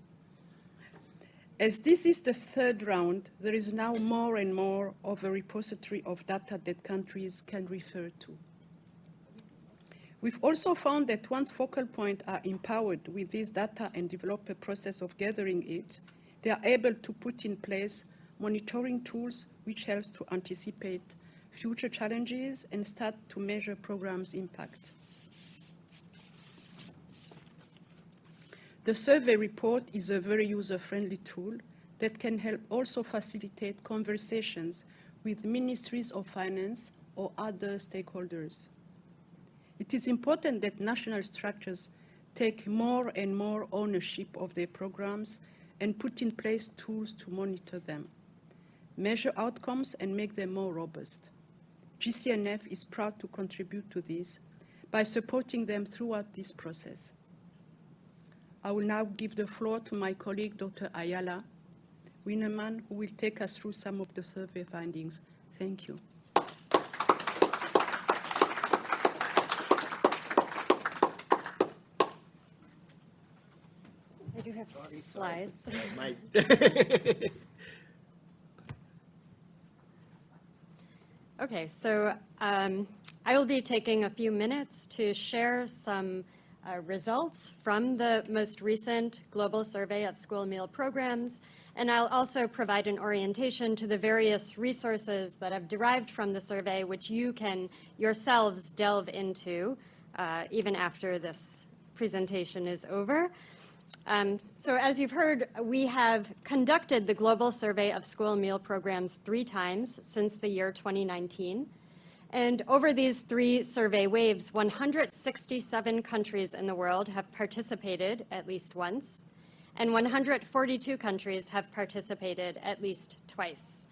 As this is the third round, there is now more and more of a repository of data that countries can refer to. We've also found that once focal points are empowered with this data and develop a process of gathering it, they are able to put in place monitoring tools which helps to anticipate future challenges and start to measure programs' impact. The survey report is a very user-friendly tool that can help also facilitate conversations with ministries of finance or other stakeholders. It is important that national structures take more and more ownership of their programs and put in place tools to monitor them, measure outcomes, and make them more robust. GCNF is proud to contribute to this by supporting them throughout this process. I will now give the floor to my colleague, Dr. Ayala Wineman, who will take us through some of the survey findings. Thank you. I do have slides. Okay, so I will be taking a few minutes to share some results from the most recent global survey of school meal programs, and I'll also provide an orientation to the various resources that I've derived from the survey, which you can yourselves delve into even after this presentation is over. So as you've heard, we have conducted the global survey of school meal programs 3 times since the year 2019. And over these 3 survey waves, 167 countries in the world have participated at least once, and 142 countries have participated at least twice.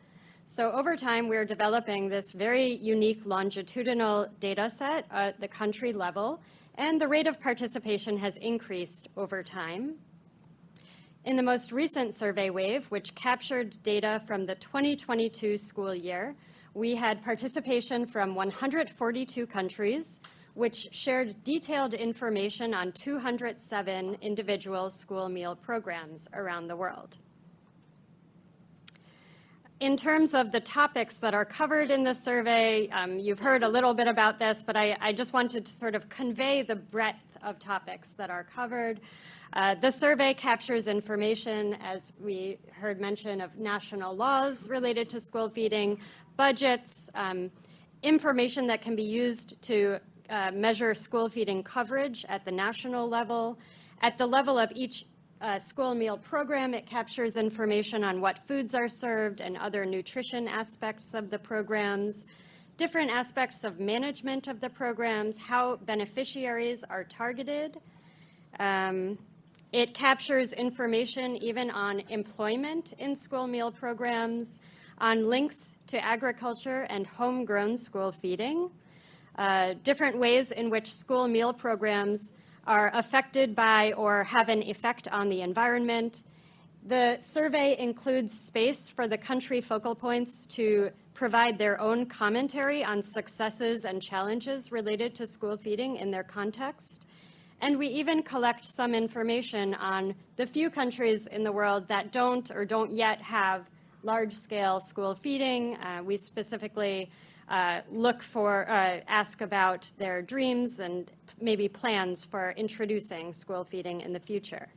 So over time, we're developing this very unique longitudinal data set at the country level, and the rate of participation has increased over time. In the most recent survey wave, which captured data from the 2022 school year, we had participation from 142 countries, which shared detailed information on 207 individual school meal programs around the world. In terms of the topics that are covered in the survey, you've heard a little bit about this, but I just wanted to sort of convey the breadth of topics that are covered. The survey captures information, as we heard mention, of national laws related to school feeding, budgets, information that can be used to measure school feeding coverage at the national level. At the level of each school meal program, it captures information on what foods are served and other nutrition aspects of the programs, different aspects of management of the programs, how beneficiaries are targeted. It captures information even on employment in school meal programs, on links to agriculture and homegrown school feeding, different ways in which school meal programs are affected by or have an effect on the environment. The survey includes space for the country focal points to provide their own commentary on successes and challenges related to school feeding in their context. And we even collect some information on the few countries in the world that don't or don't yet have large-scale school feeding. We specifically ask about their dreams and maybe plans for introducing school feeding in the future.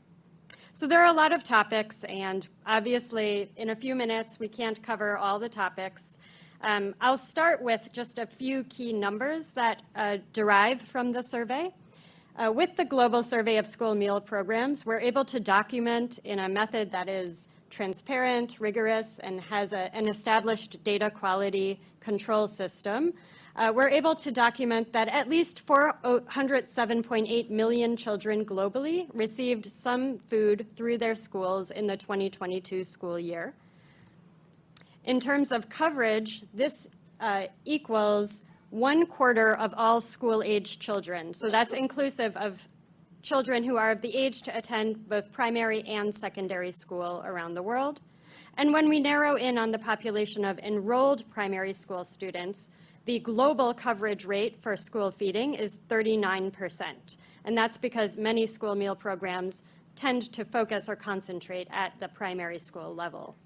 So there are a lot of topics, and obviously in a few minutes we can't cover all the topics. I'll start with just a few key numbers that derive from the survey. With the Global Survey of School Meal Programs, we're able to document in a method that is transparent, rigorous, and has an established data quality control system. We're able to document that at least 407.8 million children globally received some food through their schools in the 2022 school year. In terms of coverage, this equals 1/4 of all school-aged children. So that's inclusive of children who are of the age to attend both primary and secondary school around the world. And when we narrow in on the population of enrolled primary school students, the global coverage rate for school feeding is 39%. And that's because many school meal programs tend to focus or concentrate at the primary school level.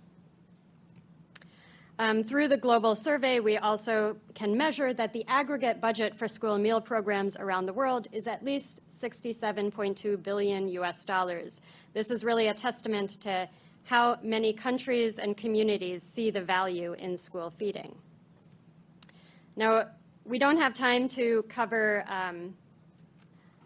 Through the global survey, we also can measure that the aggregate budget for school meal programs around the world is at least $67.2 billion US. This is really a testament to how many countries and communities see the value in school feeding. Now, we don't have time to cover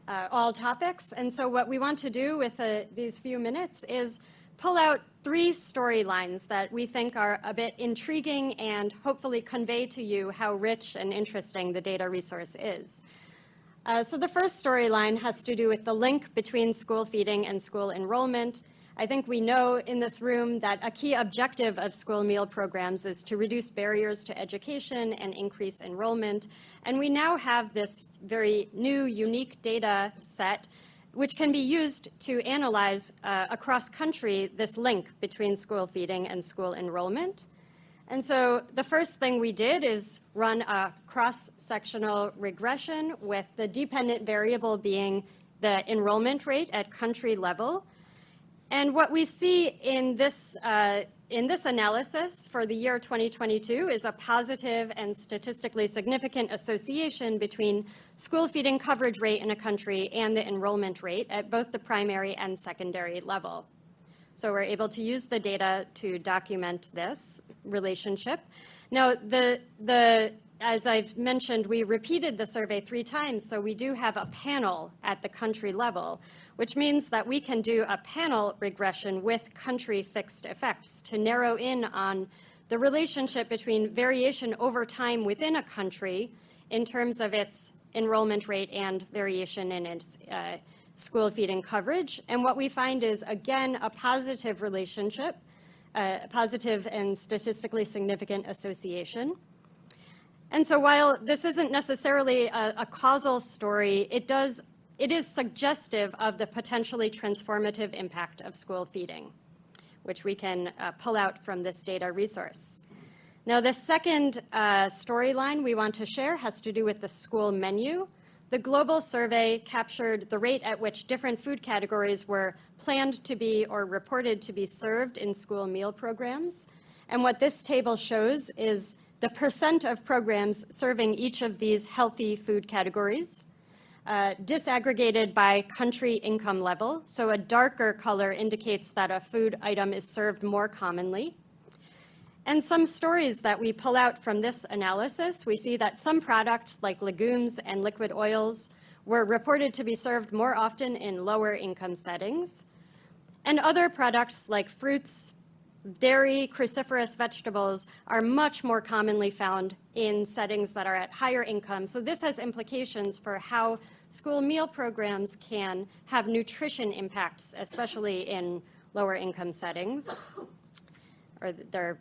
all topics, and so what we want to do with these few minutes is pull out 3 storylines that we think are a bit intriguing and hopefully convey to you how rich and interesting the data resource is. So the first storyline has to do with the link between school feeding and school enrollment. I think we know in this room that a key objective of school meal programs is to reduce barriers to education and increase enrollment. And we now have this very new, unique data set which can be used to analyze across country this link between school feeding and school enrollment. And so the first thing we did is run a cross-sectional regression with the dependent variable being the enrollment rate at country level. And what we see in this analysis for the year 2022 is a positive and statistically significant association between school feeding coverage rate in a country and the enrollment rate at both the primary and secondary level. So we're able to use the data to document this relationship. Now, as I've mentioned, we repeated the survey 3 times, so we do have a panel at the country level, which means that we can do a panel regression with country fixed effects to narrow in on the relationship between variation over time within a country in terms of its enrollment rate and variation in its school feeding coverage. And what we find is, again, a positive relationship, a positive and statistically significant association. And so while this isn't necessarily a causal story, it is suggestive of the potentially transformative impact of school feeding, which we can pull out from this data resource. Now, the second storyline we want to share has to do with the school menu. The global survey captured the rate at which different food categories were planned to be or reported to be served in school meal programs. And what this table shows is the percent of programs serving each of these healthy food categories, disaggregated by country income level. So a darker color indicates that a food item is served more commonly. And some stories that we pull out from this analysis, we see that some products like legumes and liquid oils were reported to be served more often in lower income settings. And other products like fruits, dairy, cruciferous vegetables are much more commonly found in settings that are at higher income. So this has implications for how school meal programs can have nutrition impacts, especially in lower income settings, or their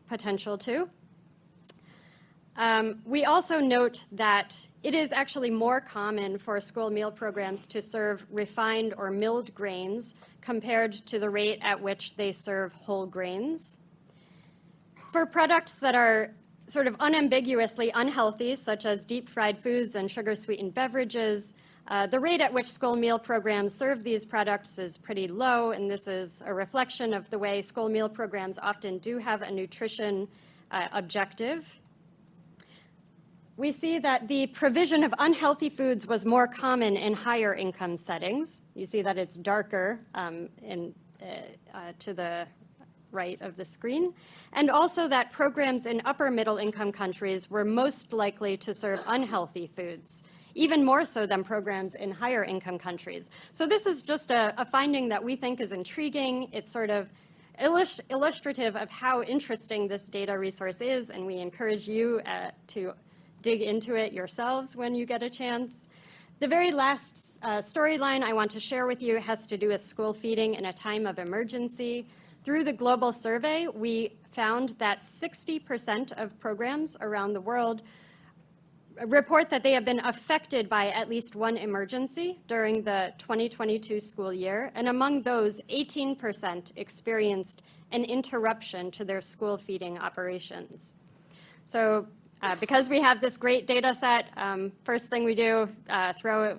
potential to. We also note that it is actually more common for school meal programs to serve refined or milled grains compared to the rate at which they serve whole grains. For products that are sort of unambiguously unhealthy, such as deep fried foods and sugar sweetened beverages, The rate at which school meal programs serve these products is pretty low, and this is a reflection of the way school meal programs often do have a nutrition objective. We see that the provision of unhealthy foods was more common in higher income settings. You see that it's darker to the right of the screen, and also that programs in upper middle income countries were most likely to serve unhealthy foods, even more so than programs in higher income countries. So this is just a finding that we think is intriguing. It's sort of illustrative of how interesting this data resource is, and we encourage you to dig into it yourselves when you get a chance. The very last storyline I want to share with you has to do with school feeding in a time of emergency. Through the global survey, we found that 60% of programs around the world report that they have been affected by at least one emergency during the 2022 school year, and among those, 18% experienced an interruption to their school feeding operations. So because we have this great data set, first thing we do, throw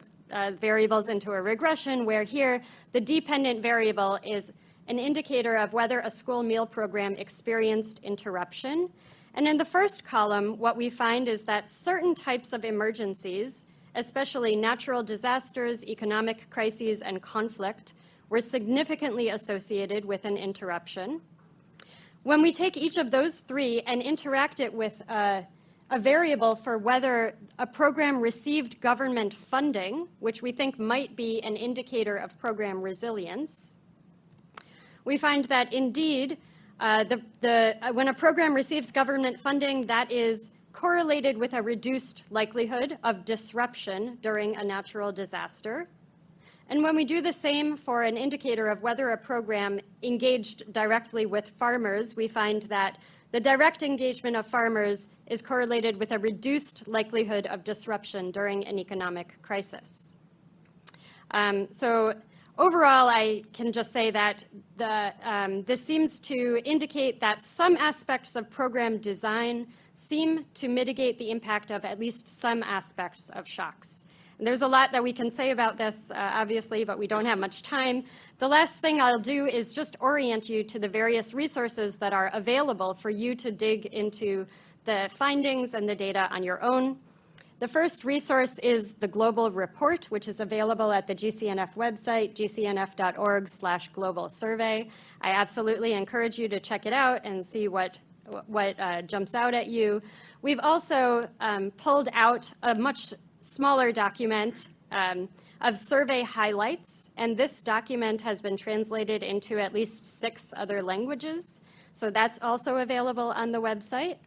variables into a regression, where here the dependent variable is an indicator of whether a school meal program experienced interruption. And in the first column, what we find is that certain types of emergencies, especially natural disasters, economic crises, and conflict, were significantly associated with an interruption. When we take each of those three and interact it with a variable for whether a program received government funding, which we think might be an indicator of program resilience, we find that indeed, when a program receives government funding, that is correlated with a reduced likelihood of disruption during a natural disaster. And when we do the same for an indicator of whether a program engaged directly with farmers, we find that the direct engagement of farmers is correlated with a reduced likelihood of disruption during an economic crisis. So overall, I can just say that this seems to indicate that some aspects of program design seem to mitigate the impact of at least some aspects of shocks. And there's a lot that we can say about this, obviously, but we don't have much time. The last thing I'll do is just orient you to the various resources that are available for you to dig into the findings and the data on your own. The first resource is the Global Report, which is available at the GCNF website, gcnf.org/global survey. I absolutely encourage you to check it out and see what jumps out at you. We've also pulled out a much smaller document of survey highlights, and this document has been translated into at least 6 other languages. So that's also available on the website.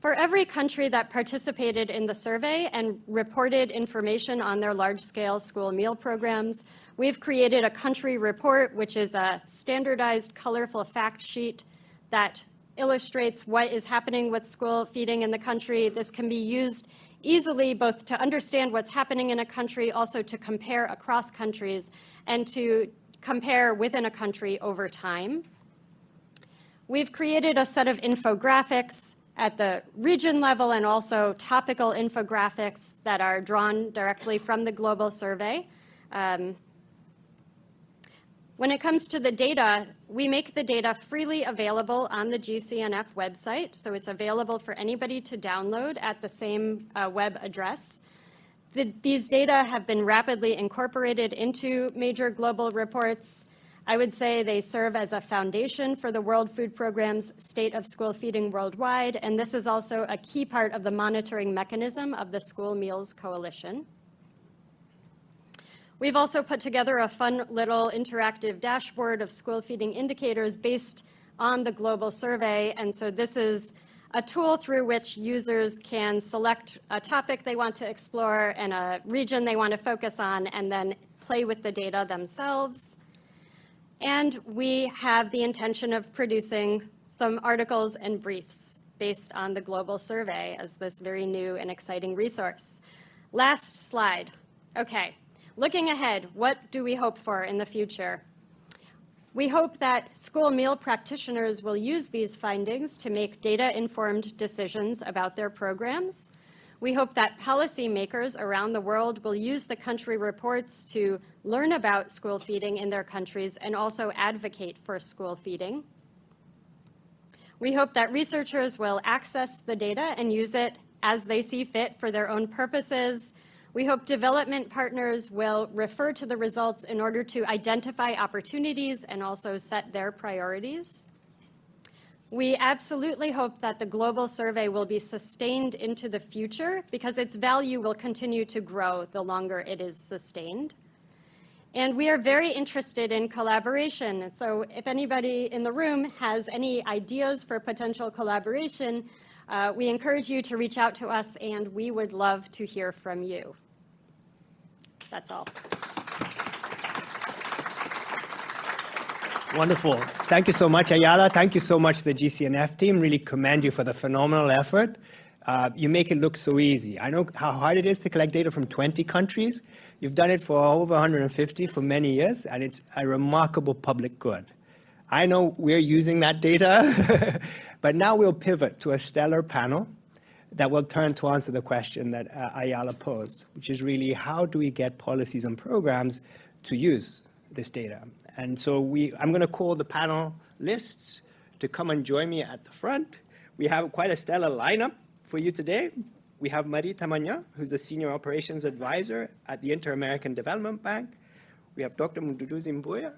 For every country that participated in the survey and reported information on their large-scale school meal programs, we've created a country report, which is a standardized, colorful fact sheet that illustrates what is happening with school feeding in the country. This can be used easily both to understand what's happening in a country, also to compare across countries, and to compare within a country over time. We've created a set of infographics at the region level and also topical infographics that are drawn directly from the global survey. When it comes to the data, we make the data freely available on the GCNF website, so it's available for anybody to download at the same web address. These data have been rapidly incorporated into major global reports. I would say they serve as a foundation for the World Food Programme's State of School Feeding Worldwide, and this is also a key part of the monitoring mechanism of the School Meals Coalition. We've also put together a fun little interactive dashboard of school feeding indicators based on the global survey, and so this is a tool through which users can select a topic they want to explore and a region they want to focus on, and then play with the data themselves. And we have the intention of producing some articles and briefs based on the global survey as this very new and exciting resource. Last slide. Okay, looking ahead, what do we hope for in the future? We hope that school meal practitioners will use these findings to make data-informed decisions about their programs. We hope that policymakers around the world will use the country reports to learn about school feeding in their countries and also advocate for school feeding. We hope that researchers will access the data and use it as they see fit for their own purposes. We hope development partners will refer to the results in order to identify opportunities and also set their priorities. We absolutely hope that the global survey will be sustained into the future because its value will continue to grow the longer it is sustained. And we are very interested in collaboration. So if anybody in the room has any ideas for potential collaboration, we encourage you to reach out to us and we would love to hear from you. That's all. Wonderful. Thank you so much, Ayala. Thank you so much to the GCNF team. Really commend you for the phenomenal effort. You make it look so easy. I know how hard it is to collect data from 20 countries. You've done it for over 150 for many years, and it's a remarkable public good. I know we're using that data, but now we'll pivot to a stellar panel that will turn to answer the question that Ayala posed, which is really how do we get policies and programs to use this data? And so I'm going to call the panelists to come and join me at the front. We have quite a stellar lineup for you today. We have Marie Tamagnan, who's the Senior Operations Advisor at the Inter-American Development Bank. We have Dr. Mduduzi Mbuya,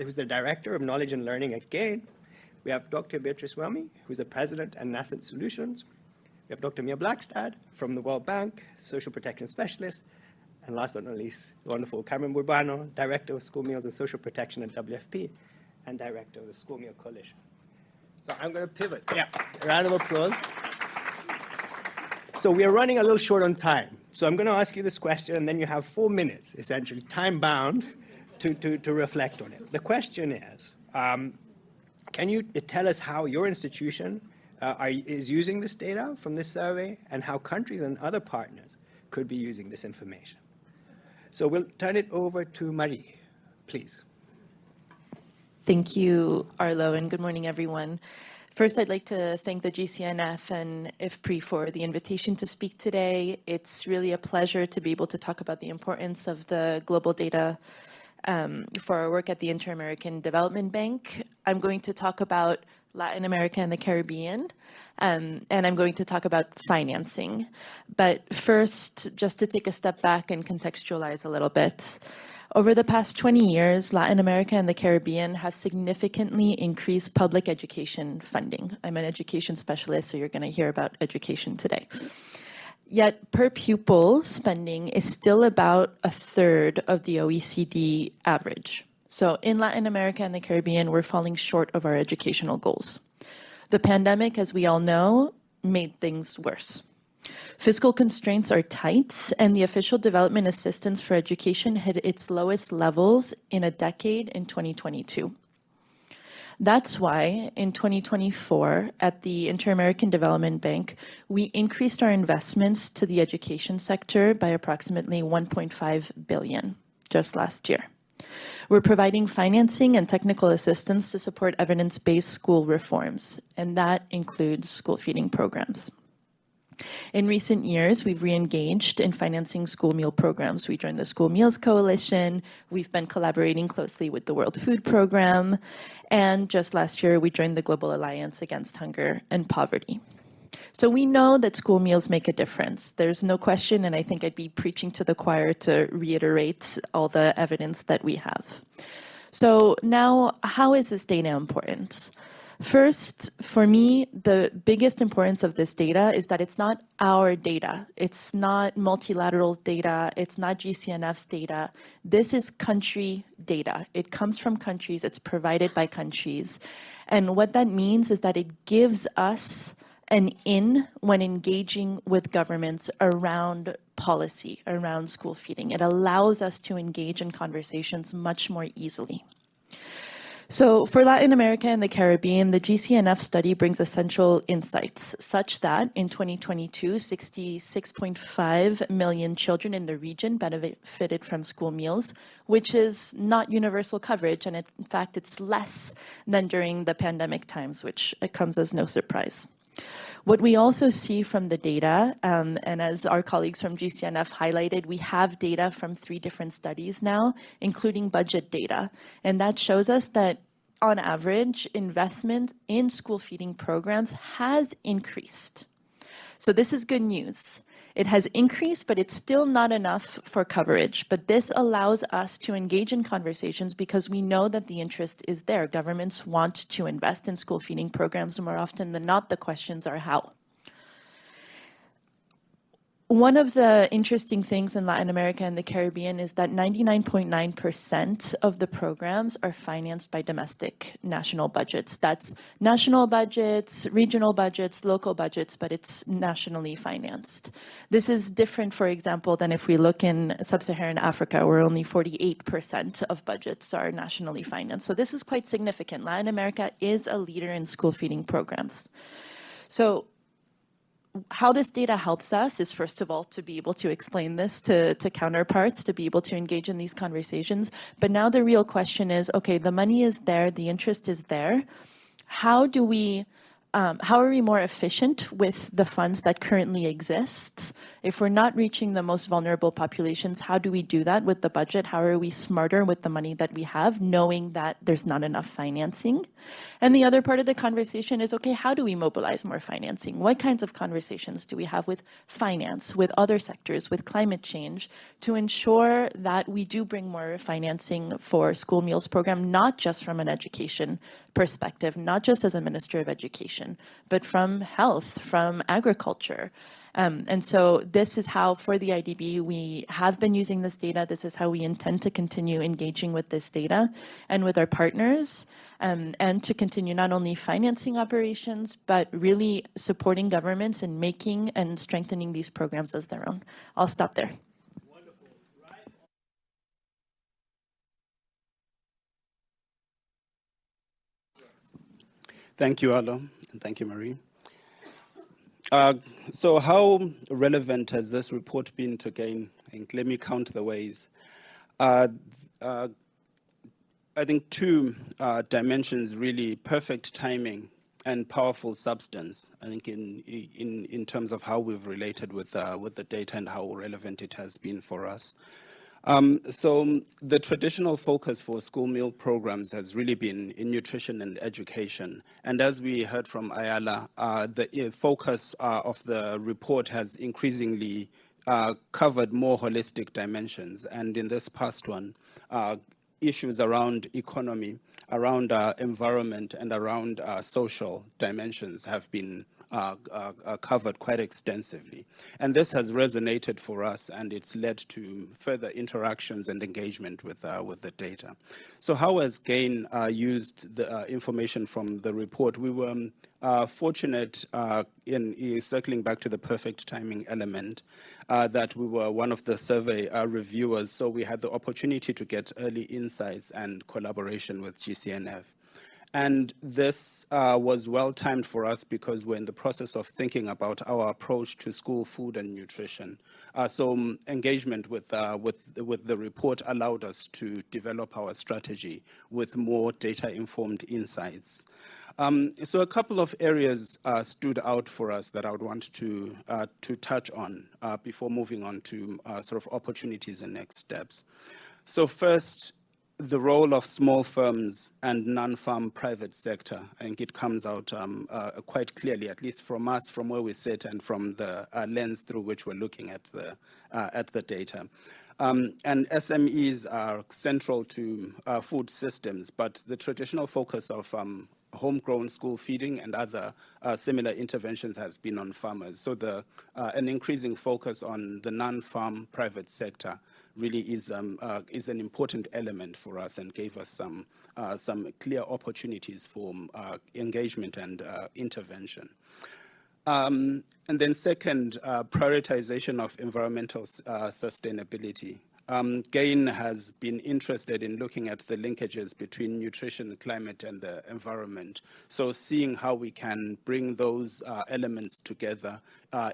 who's the Director of Knowledge and Learning at GAIN. We have Dr. Beatrice Wamey, who's the President at Nascent Solutions. We have Dr. Mia Blackstad from the World Bank, Social Protection Specialist. And last but not least, the wonderful Carmen Burbano, Director of School Meals and Social Protection at WFP and Director of the School Meal Coalition. So I'm going to pivot. Yeah, a round of applause. So we are running a little short on time. So I'm going to ask you this question, and then you have 4 minutes, essentially, time-bound, to reflect on it. The question is, can you tell us how your institution is using this data from this survey and how countries and other partners could be using this information? So we'll turn it over to Marie, please. Thank you, Arlo, and good morning, everyone. First, I'd like to thank the GCNF and IFPRI for the invitation to speak today. It's really a pleasure to be able to talk about the importance of the global data for our work at the Inter-American Development Bank. I'm going to talk about Latin America and the Caribbean, and I'm going to talk about financing. But first, just to take a step back and contextualize a little bit. Over the past 20 years, Latin America and the Caribbean have significantly increased public education funding. I'm an education specialist, so you're going to hear about education today. Yet per pupil spending is still about a third of the OECD average. So in Latin America and the Caribbean, we're falling short of our educational goals. The pandemic, as we all know, made things worse. Fiscal constraints are tight, and the official development assistance for education hit its lowest levels in a decade in 2022. That's why in 2024, at the Inter-American Development Bank, we increased our investments to the education sector by approximately $1.5 billion just last year. We're providing financing and technical assistance to support evidence-based school reforms, and that includes school feeding programs. In recent years, we've re-engaged in financing school meal programs. We joined the School Meals Coalition. We've been collaborating closely with the World Food Program. And just last year, we joined the Global Alliance Against Hunger and Poverty. So we know that school meals make a difference. There's no question, and I think I'd be preaching to the choir to reiterate all the evidence that we have. So now, how is this data important? First, for me, the biggest importance of this data is that it's not our data. It's not multilateral data. It's not GCNF's data. This is country data. It comes from countries. It's provided by countries. And what that means is that it gives us an in when engaging with governments around policy, around school feeding. It allows us to engage in conversations much more easily. So for Latin America and the Caribbean, the GCNF study brings essential insights, such that in 2022, 66.5 million children in the region benefited from school meals, which is not universal coverage, and in fact, it's less than during the pandemic times, which comes as no surprise. What we also see from the data, and as our colleagues from GCNF highlighted, we have data from 3 different studies now, including budget data. And that shows us that on average, investment in school feeding programs has increased. So this is good news. It has increased, but it's still not enough for coverage. But this allows us to engage in conversations because we know that the interest is there. Governments want to invest in school feeding programs. More often than not, the questions are how. One of the interesting things in Latin America and the Caribbean is that 99.9% of the programs are financed by domestic national budgets. That's national budgets, regional budgets, local budgets, but it's nationally financed. This is different, for example, than if we look in sub-Saharan Africa, where only 48% of budgets are nationally financed. So this is quite significant. Latin America is a leader in school feeding programs. So how this data helps us is, first of all, to be able to explain this to counterparts, to be able to engage in these conversations. But now the real question is, okay, the money is there, the interest is there. How are we more efficient with the funds that currently exist? If we're not reaching the most vulnerable populations, how do we do that with the budget? How are we smarter with the money that we have, knowing that there's not enough financing? And the other part of the conversation is, okay, how do we mobilize more financing? What kinds of conversations do we have with finance, with other sectors, with climate change, to ensure that we do bring more financing for school meals program, not just from an education perspective, not just as a Minister of Education, but from health, from agriculture. And so this is how, for the IDB, we have been using this data. This is how we intend to continue engaging with this data and with our partners, and to continue not only financing operations, but really supporting governments in making and strengthening these programs as their own. I'll stop there. Thank you, Aulo, and thank you, Marie. So how relevant has this report been to GAIN? And let me count the ways. I think 2 dimensions really: perfect timing and powerful substance. I think in terms of how we've related with the data and how relevant it has been for us. So the traditional focus for school meal programs has really been in nutrition and education. And as we heard from Ayala, the focus of the report has increasingly covered more holistic dimensions. And in this past one, issues around economy, around environment, and around social dimensions have been covered quite extensively. And this has resonated for us, and it's led to further interactions and engagement with the data. So how has GAIN used the information from the report? We were fortunate in circling back to the perfect timing element, that we were one of the survey reviewers, so we had the opportunity to get early insights and collaboration with GCNF. And this was well timed for us because we're in the process of thinking about our approach to school food and nutrition. So engagement with the report allowed us to develop our strategy with more data-informed insights. So a couple of areas stood out for us that I would want to touch on before moving on to sort of opportunities and next steps. So first, the role of small firms and non-farm private sector. I think it comes out quite clearly, at least from us, from where we sit, and from the lens through which we're looking at the data. And SMEs are central to food systems, but the traditional focus of homegrown school feeding and other similar interventions has been on farmers. So an increasing focus on the non-farm private sector really is an important element for us and gave us some clear opportunities for engagement and intervention. And then second, prioritization of environmental sustainability. GAIN has been interested in looking at the linkages between nutrition, climate, and the environment. So seeing how we can bring those elements together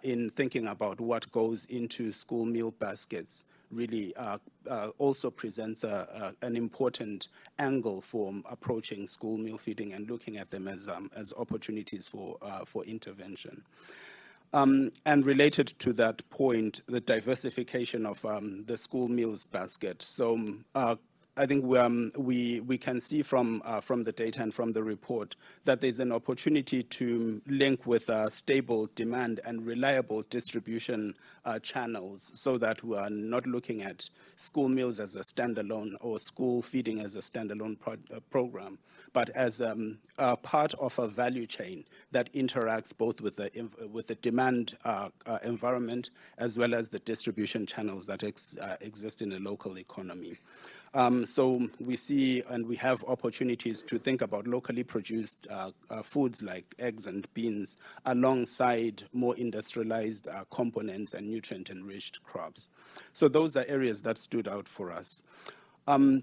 in thinking about what goes into school meal baskets really also presents an important angle for approaching school meal feeding and looking at them as opportunities for intervention. And related to that point, the diversification of the school meals basket. So I think we can see from the data and from the report that there's an opportunity to link with stable demand and reliable distribution channels, so that we are not looking at school meals as a standalone or school feeding as a standalone program, but as a part of a value chain that interacts both with the demand environment as well as the distribution channels that exist in a local economy. So we see and we have opportunities to think about locally produced foods like eggs and beans alongside more industrialized components and nutrient-enriched crops. So those are areas that stood out for us. And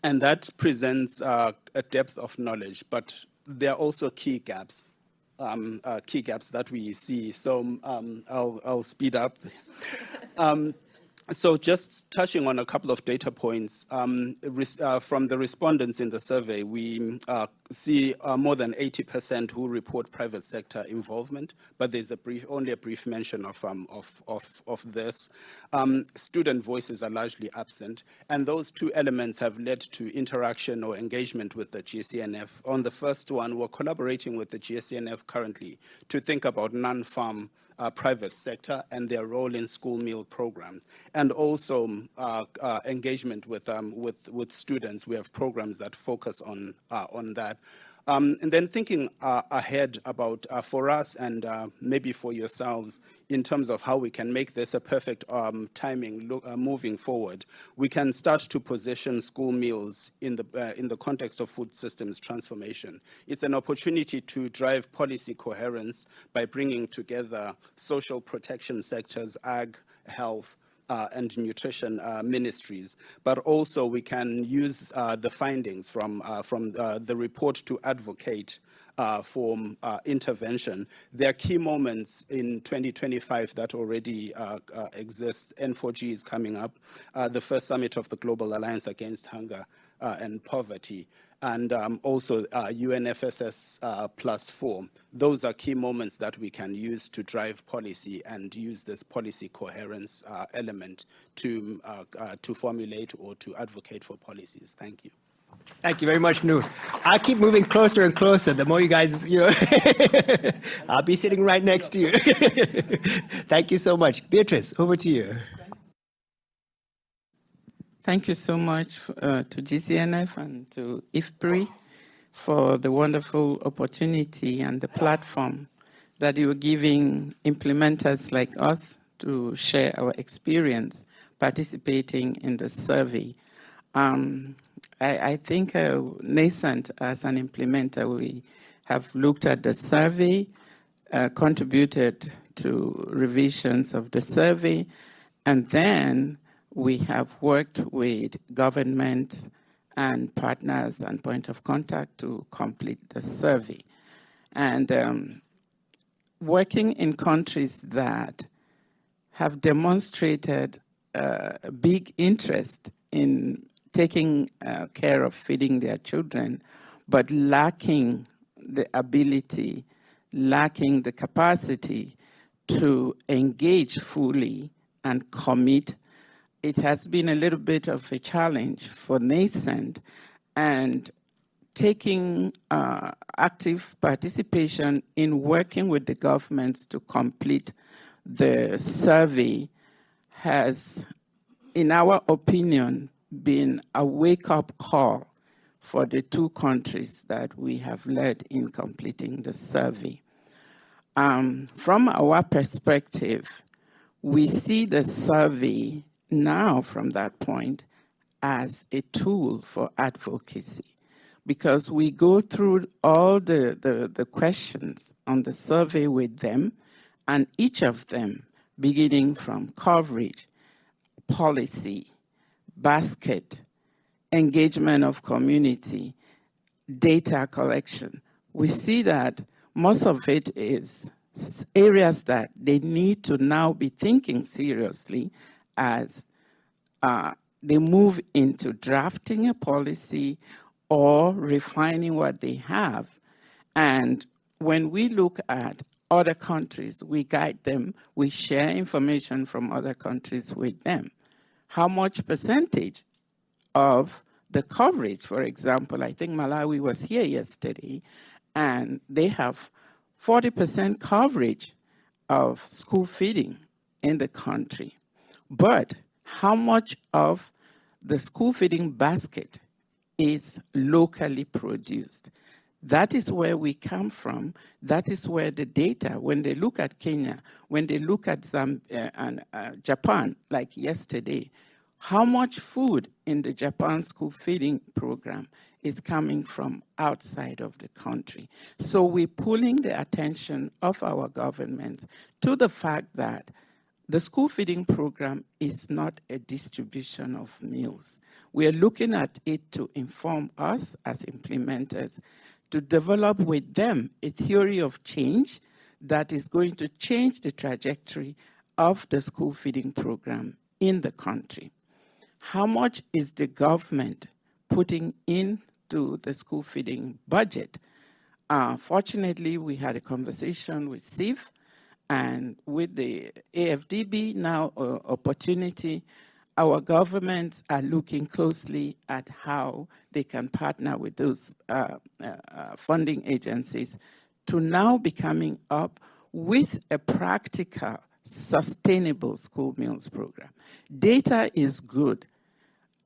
that presents a depth of knowledge, but there are also key gaps that we see. So I'll speed up. So just touching on a couple of data points, from the respondents in the survey, we see more than 80% who report private sector involvement, but there's only a brief mention of this. Student voices are largely absent, and those two elements have led to interaction or engagement with the GCNF. On the first one, we're collaborating with the GCNF currently to think about non-farm private sector and their role in school meal programs, and also engagement with students. We have programs that focus on that. And then thinking ahead about for us and maybe for yourselves in terms of how we can make this a perfect timing moving forward, we can start to position school meals in the context of food systems transformation. It's an opportunity to drive policy coherence by bringing together social protection sectors, ag, health, and nutrition ministries, but also we can use the findings from the report to advocate for intervention. There are key moments in 2025 that already exist. N4G is coming up, the first summit of the Global Alliance Against Hunger and Poverty, and also UNFSS +4. Those are key moments that we can use to drive policy and use this policy coherence element to formulate or to advocate for policies. Thank you. Thank you very much, Nu. I keep moving closer and closer. The more you guys, I'll be sitting right next to you. Thank you so much. Beatrice, over to you. Thank you so much to GCNF and to IFPRI for the wonderful opportunity and the platform that you're giving implementers like us to share our experience participating in the survey. I think nascent as an implementer, we have looked at the survey, contributed to revisions of the survey, and then we have worked with government and partners and point of contact to complete the survey. And working in countries that have demonstrated a big interest in taking care of feeding their children, but lacking the ability, lacking the capacity to engage fully and commit. It has been a little bit of a challenge for nascent, and taking active participation in working with the governments to complete the survey has, in our opinion, been a wake-up call for the two countries that we have led in completing the survey. From our perspective, we see the survey now from that point as a tool for advocacy, because we go through all the questions on the survey with them, and each of them, beginning from coverage, policy, basket, engagement of community, data collection, we see that most of it is areas that they need to now be thinking seriously as they move into drafting a policy or refining what they have. And when we look at other countries, we guide them, we share information from other countries with them. How much percentage of the coverage, for example, I think Malawi was here yesterday, and they have 40% coverage of school feeding in the country. But how much of the school feeding basket is locally produced? That is where we come from. That is where the data, when they look at Kenya, when they look at Japan, like yesterday, how much food in the Japan school feeding program is coming from outside of the country? So we're pulling the attention of our government to the fact that the school feeding program is not a distribution of meals. We are looking at it to inform us as implementers, to develop with them a theory of change that is going to change the trajectory of the school feeding program in the country. How much is the government putting into the school feeding budget? Fortunately, we had a conversation with CIF and with the AFDB now opportunity. Our governments are looking closely at how they can partner with those funding agencies to now be coming up with a practical, sustainable school meals program. Data is good.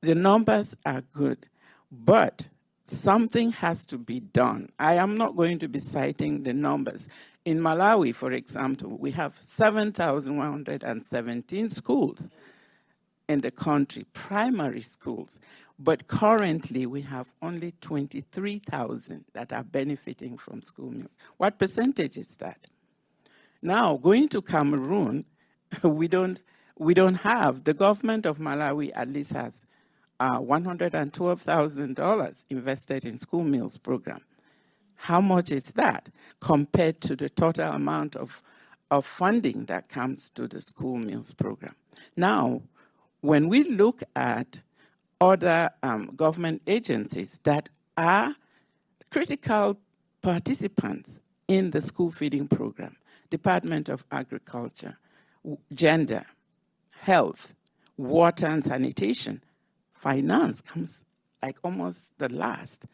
The numbers are good, but something has to be done. I am not going to be citing the numbers. In Malawi, for example, we have 7,117 schools in the country, primary schools, but currently we have only 23,000 that are benefiting from school meals. What percentage is that? Now, going to Cameroon, we don't have, the government of Malawi at least has $112,000 invested in school meals program. How much is that compared to the total amount of funding that comes to the school meals program? Now, when we look at other government agencies that are critical participants in the school feeding program, Department of Agriculture, Gender, Health, Water and Sanitation, Finance comes like almost the last.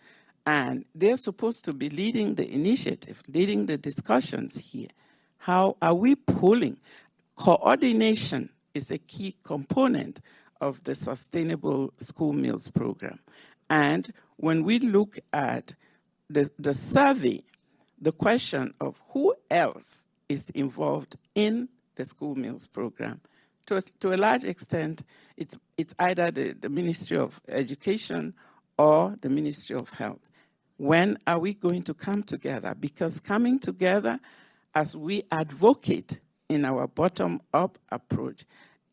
And they're supposed to be leading the initiative, leading the discussions here. How are we pulling? Coordination is a key component of the Sustainable School Meals Program. And when we look at the survey, the question of who else is involved in the school meals program, to a large extent, it's either the Ministry of Education or the Ministry of Health. When are we going to come together? Because coming together as we advocate in our bottom-up approach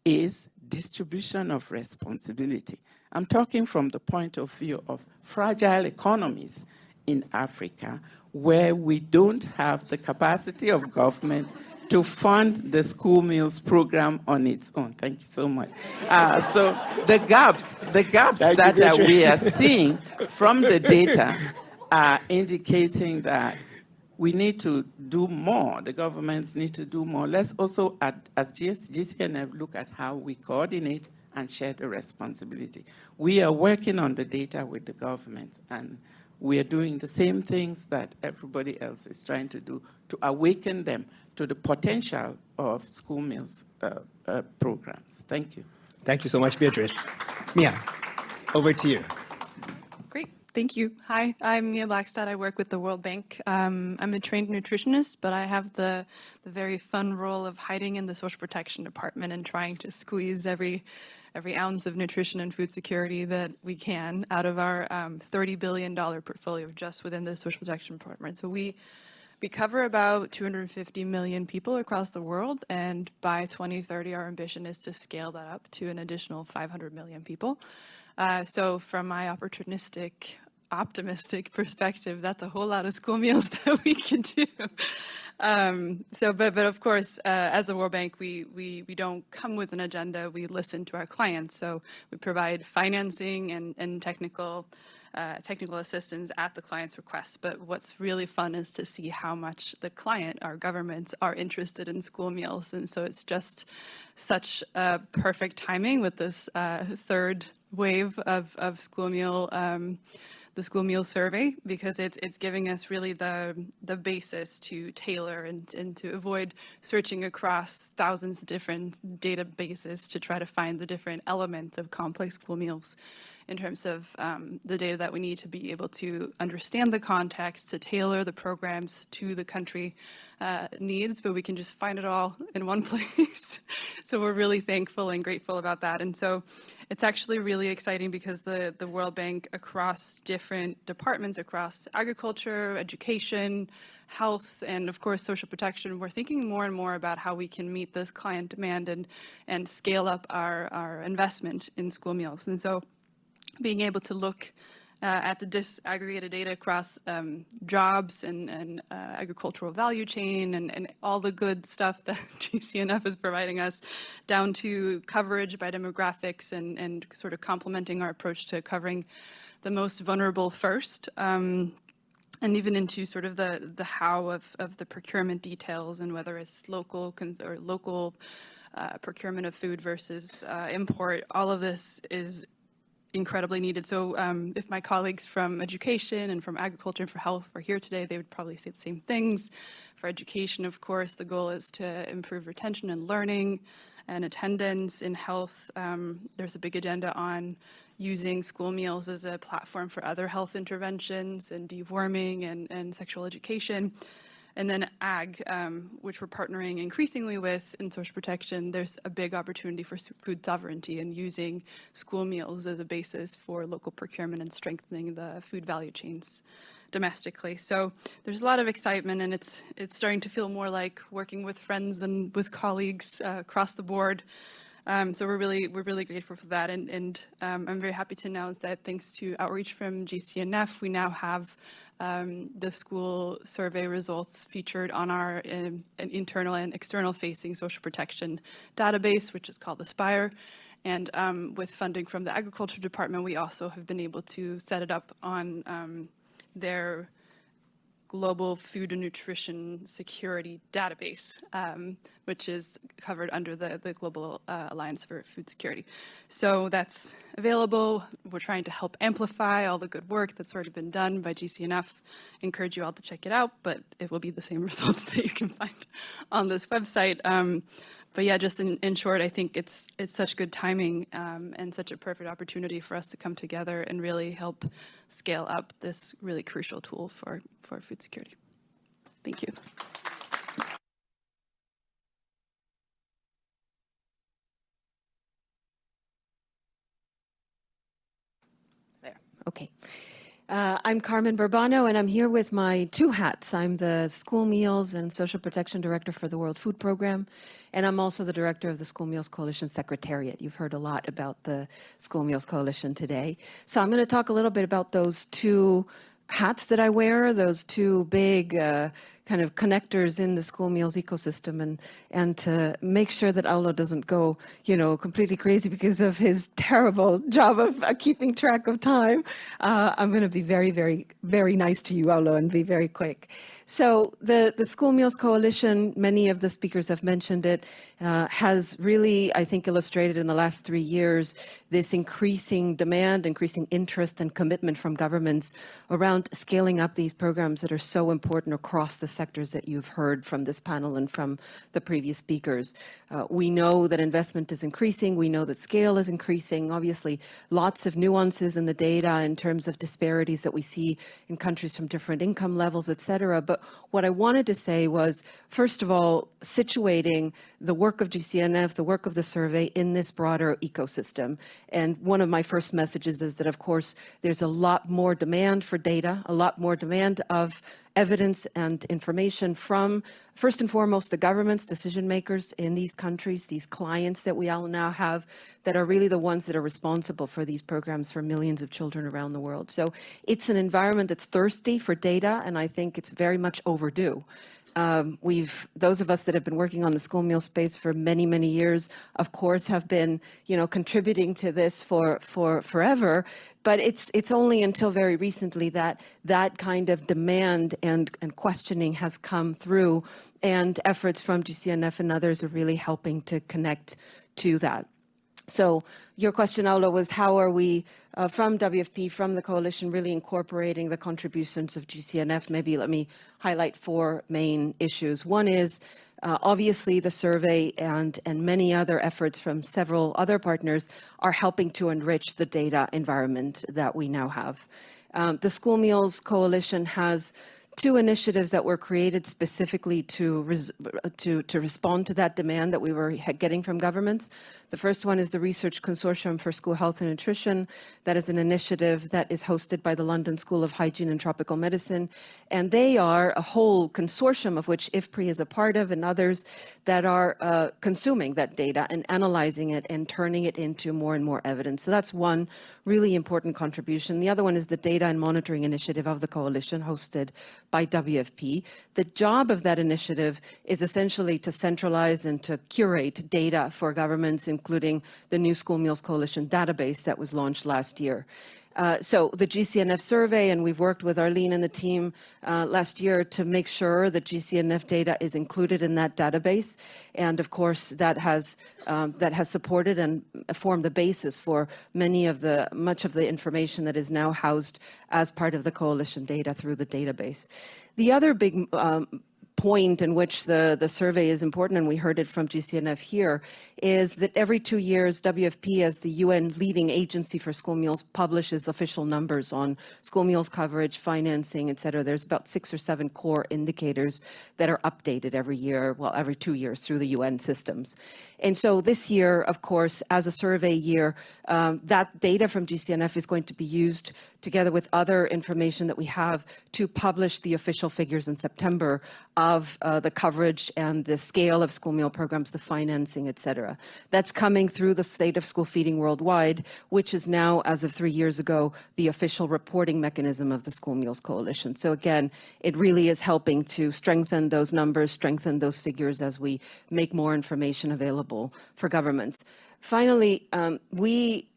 is distribution of responsibility. I'm talking from the point of view of fragile economies in Africa where we don't have the capacity of government to fund the school meals program on its own. Thank you so much. So the gaps that we are seeing from the data are indicating that we need to do more. The governments need to do more. Let's also, as GCNF, look at how we coordinate and share the responsibility. We are working on the data with the government, and we are doing the same things that everybody else is trying to do to awaken them to the potential of school meals programs. Thank you. Thank you so much, Beatrice. Mia, over to you. Great, thank you. Hi, I'm Mia Blackstad. I work with the World Bank. I'm a trained nutritionist, but I have the very fun role of hiding in the social protection department and trying to squeeze every ounce of nutrition and food security that we can out of our $30 billion portfolio just within the social protection department. So we cover about 250 million people across the world, and by 2030, our ambition is to scale that up to an additional 500 million people. So from my opportunistic optimistic perspective, that's a whole lot of school meals that we can do. But of course, as the World Bank, we don't come with an agenda. We listen to our clients. So we provide financing and technical assistance at the client's request. But what's really fun is to see how much the client, our governments, are interested in school meals. And so it's just such perfect timing with this third wave of school meal, the school meal survey, because it's giving us really the basis to tailor and to avoid searching across thousands of different databases to try to find the different elements of complex school meals in terms of the data that we need to be able to understand the context, to tailor the programs to the country needs, but we can just find it all in one place. So we're really thankful and grateful about that. And so it's actually really exciting because the World Bank, across different departments, across agriculture, education, health, and of course social protection, we're thinking more and more about how we can meet this client demand and scale up our investment in school meals. And so being able to look at the disaggregated data across jobs and agricultural value chain and all the good stuff that GCNF is providing us, down to coverage by demographics and sort of complementing our approach to covering the most vulnerable first, and even into sort of the how of the procurement details, and whether it's local procurement of food versus import. All of this is incredibly needed. So if my colleagues from education and from agriculture and for health were here today, they would probably say the same things. For education, of course, the goal is to improve retention and learning and attendance. In health, there's a big agenda on using school meals as a platform for other health interventions and deworming and sexual education. And then ag, which we're partnering increasingly with in social protection, there's a big opportunity for food sovereignty and using school meals as a basis for local procurement and strengthening the food value chains domestically. So there's a lot of excitement, and it's starting to feel more like working with friends than with colleagues across the board. So we're really grateful for that, and I'm very happy to announce that thanks to outreach from GCNF, we now have the school survey results featured on our internal and external facing social protection database, which is called Aspire. And with funding from the Agriculture Department, we also have been able to set it up on their Global Food and Nutrition Security Database, which is covered under the Global Alliance for Food Security. So that's available. We're trying to help amplify all the good work that's already been done by GCNF. Encourage you all to check it out, but it will be the same results that you can find on this website. But yeah, just in short, I think it's such good timing and such a perfect opportunity for us to come together and really help scale up this really crucial tool for food security. Thank you. There, okay. I'm Carmen Burbano, and I'm here with my two hats. I'm the School Meals and Social Protection Director for the World Food Program, and I'm also the Director of the School Meals Coalition Secretariat. You've heard a lot about the School Meals Coalition today. So I'm going to talk a little bit about those two hats that I wear, those two big kind of connectors in the school meals ecosystem, and to make sure that Aulo doesn't go, completely crazy because of his terrible job of keeping track of time. I'm going to be very, very, very nice to you, Aulo, and be very quick. So the School Meals Coalition, many of the speakers have mentioned it, has really, I think, illustrated in the last 3 years this increasing demand, increasing interest and commitment from governments around scaling up these programs that are so important across the sectors that you've heard from this panel and from the previous speakers. We know that investment is increasing. We know that scale is increasing. Obviously, lots of nuances in the data in terms of disparities that we see in countries from different income levels, et cetera. But what I wanted to say was, first of all, situating the work of GCNF, the work of the survey in this broader ecosystem. And one of my first messages is that, of course, there's a lot more demand for data, a lot more demand of evidence and information from, first and foremost, the governments, decision makers in these countries, these clients that we all now have that are really the ones that are responsible for these programs for millions of children around the world. So it's an environment that's thirsty for data, and I think it's very much overdue. Those of us that have been working on the school meal space for many, many years, of course, have been, contributing to this for forever. But it's only until very recently that that kind of demand and questioning has come through, and efforts from GCNF and others are really helping to connect to that. So your question, Aulo, was how are we, from WFP, from the coalition, really incorporating the contributions of GCNF? Maybe let me highlight 4 main issues. One is obviously the survey and many other efforts from several other partners are helping to enrich the data environment that we now have. The School Meals Coalition has 2 initiatives that were created specifically to respond to that demand that we were getting from governments. The first one is the Research Consortium for School Health and Nutrition. That is an initiative that is hosted by the London School of Hygiene and Tropical Medicine. And they are a whole consortium of which IFPRI is a part of, and others that are consuming that data and analyzing it and turning it into more and more evidence. So that's one really important contribution. The other one is the Data and Monitoring Initiative of the coalition, hosted by WFP. The job of that initiative is essentially to centralize and to curate data for governments, including the new School Meals Coalition database that was launched last year. So the GCNF survey, and we've worked with Arlene and the team last year to make sure that GCNF data is included in that database. And of course, that has supported and formed the basis for much of the information that is now housed as part of the coalition data through the database. The other big point in which the survey is important, and we heard it from GCNF here, is that every 2 years, WFP, as the UN leading agency for school meals, publishes official numbers on school meals coverage, financing, et cetera. There's about 6 or 7 core indicators that are updated every year, well, every 2 years through the UN systems. And so this year, of course, as a survey year, that data from GCNF is going to be used together with other information that we have to publish the official figures in September of the coverage and the scale of school meal programs, the financing, et cetera. That's coming through the State of School Feeding Worldwide, which is now, as of 3 years ago, the official reporting mechanism of the School Meals Coalition. So again, it really is helping to strengthen those numbers, strengthen those figures as we make more information available for governments. Finally, we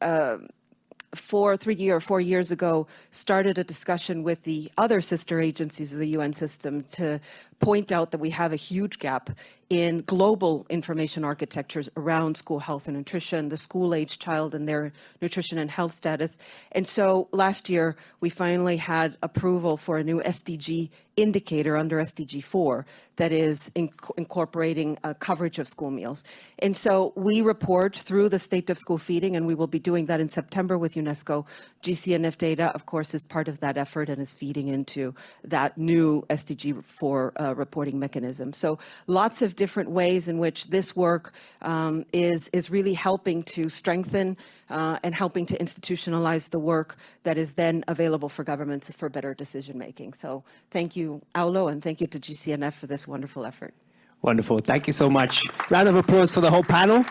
4 years ago, started a discussion with the other sister agencies of the UN system to point out that we have a huge gap in global information architectures around school health and nutrition, the school-age child and their nutrition and health status. And so last year, we finally had approval for a new SDG indicator under SDG 4 that is incorporating coverage of school meals. And so we report through the state of school feeding, and we will be doing that in September with UNESCO. GCNF data, of course, is part of that effort and is feeding into that new SDG 4 reporting mechanism. So lots of different ways in which this work is really helping to strengthen and helping to institutionalize the work that is then available for governments for better decision making. So thank you, Aulo, and thank you to GCNF for this wonderful effort. Wonderful. Thank you so much. Round of applause for the whole panel.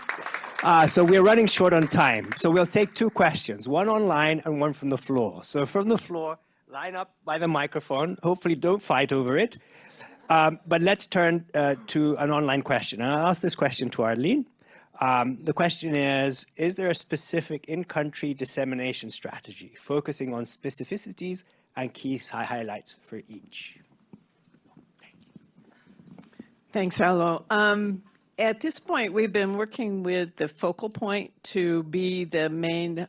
So we're running short on time. So we'll take 2 questions, one online and one from the floor. So from the floor, line up by the microphone. Hopefully don't fight over it. But let's turn to an online question. And I'll ask this question to Arlene. The question is there a specific in-country dissemination strategy focusing on specificities and key highlights for each? Thanks, Aulo. At this point, we've been working with the focal point to be the main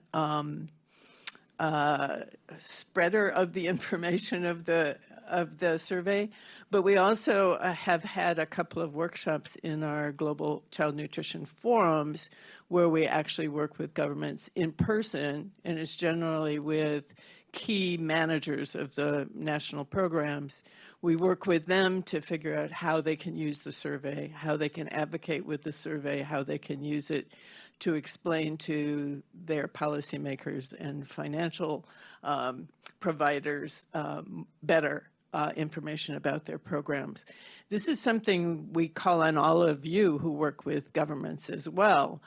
spreader of the information of the survey, but we also have had a couple of workshops in our global child nutrition forums where we actually work with governments in person, and it's generally with key managers of the national programs. We work with them to figure out how they can use the survey, how they can advocate with the survey, how they can use it to explain to their policymakers and financial providers better information about their programs. This is something we call on all of you who work with governments as well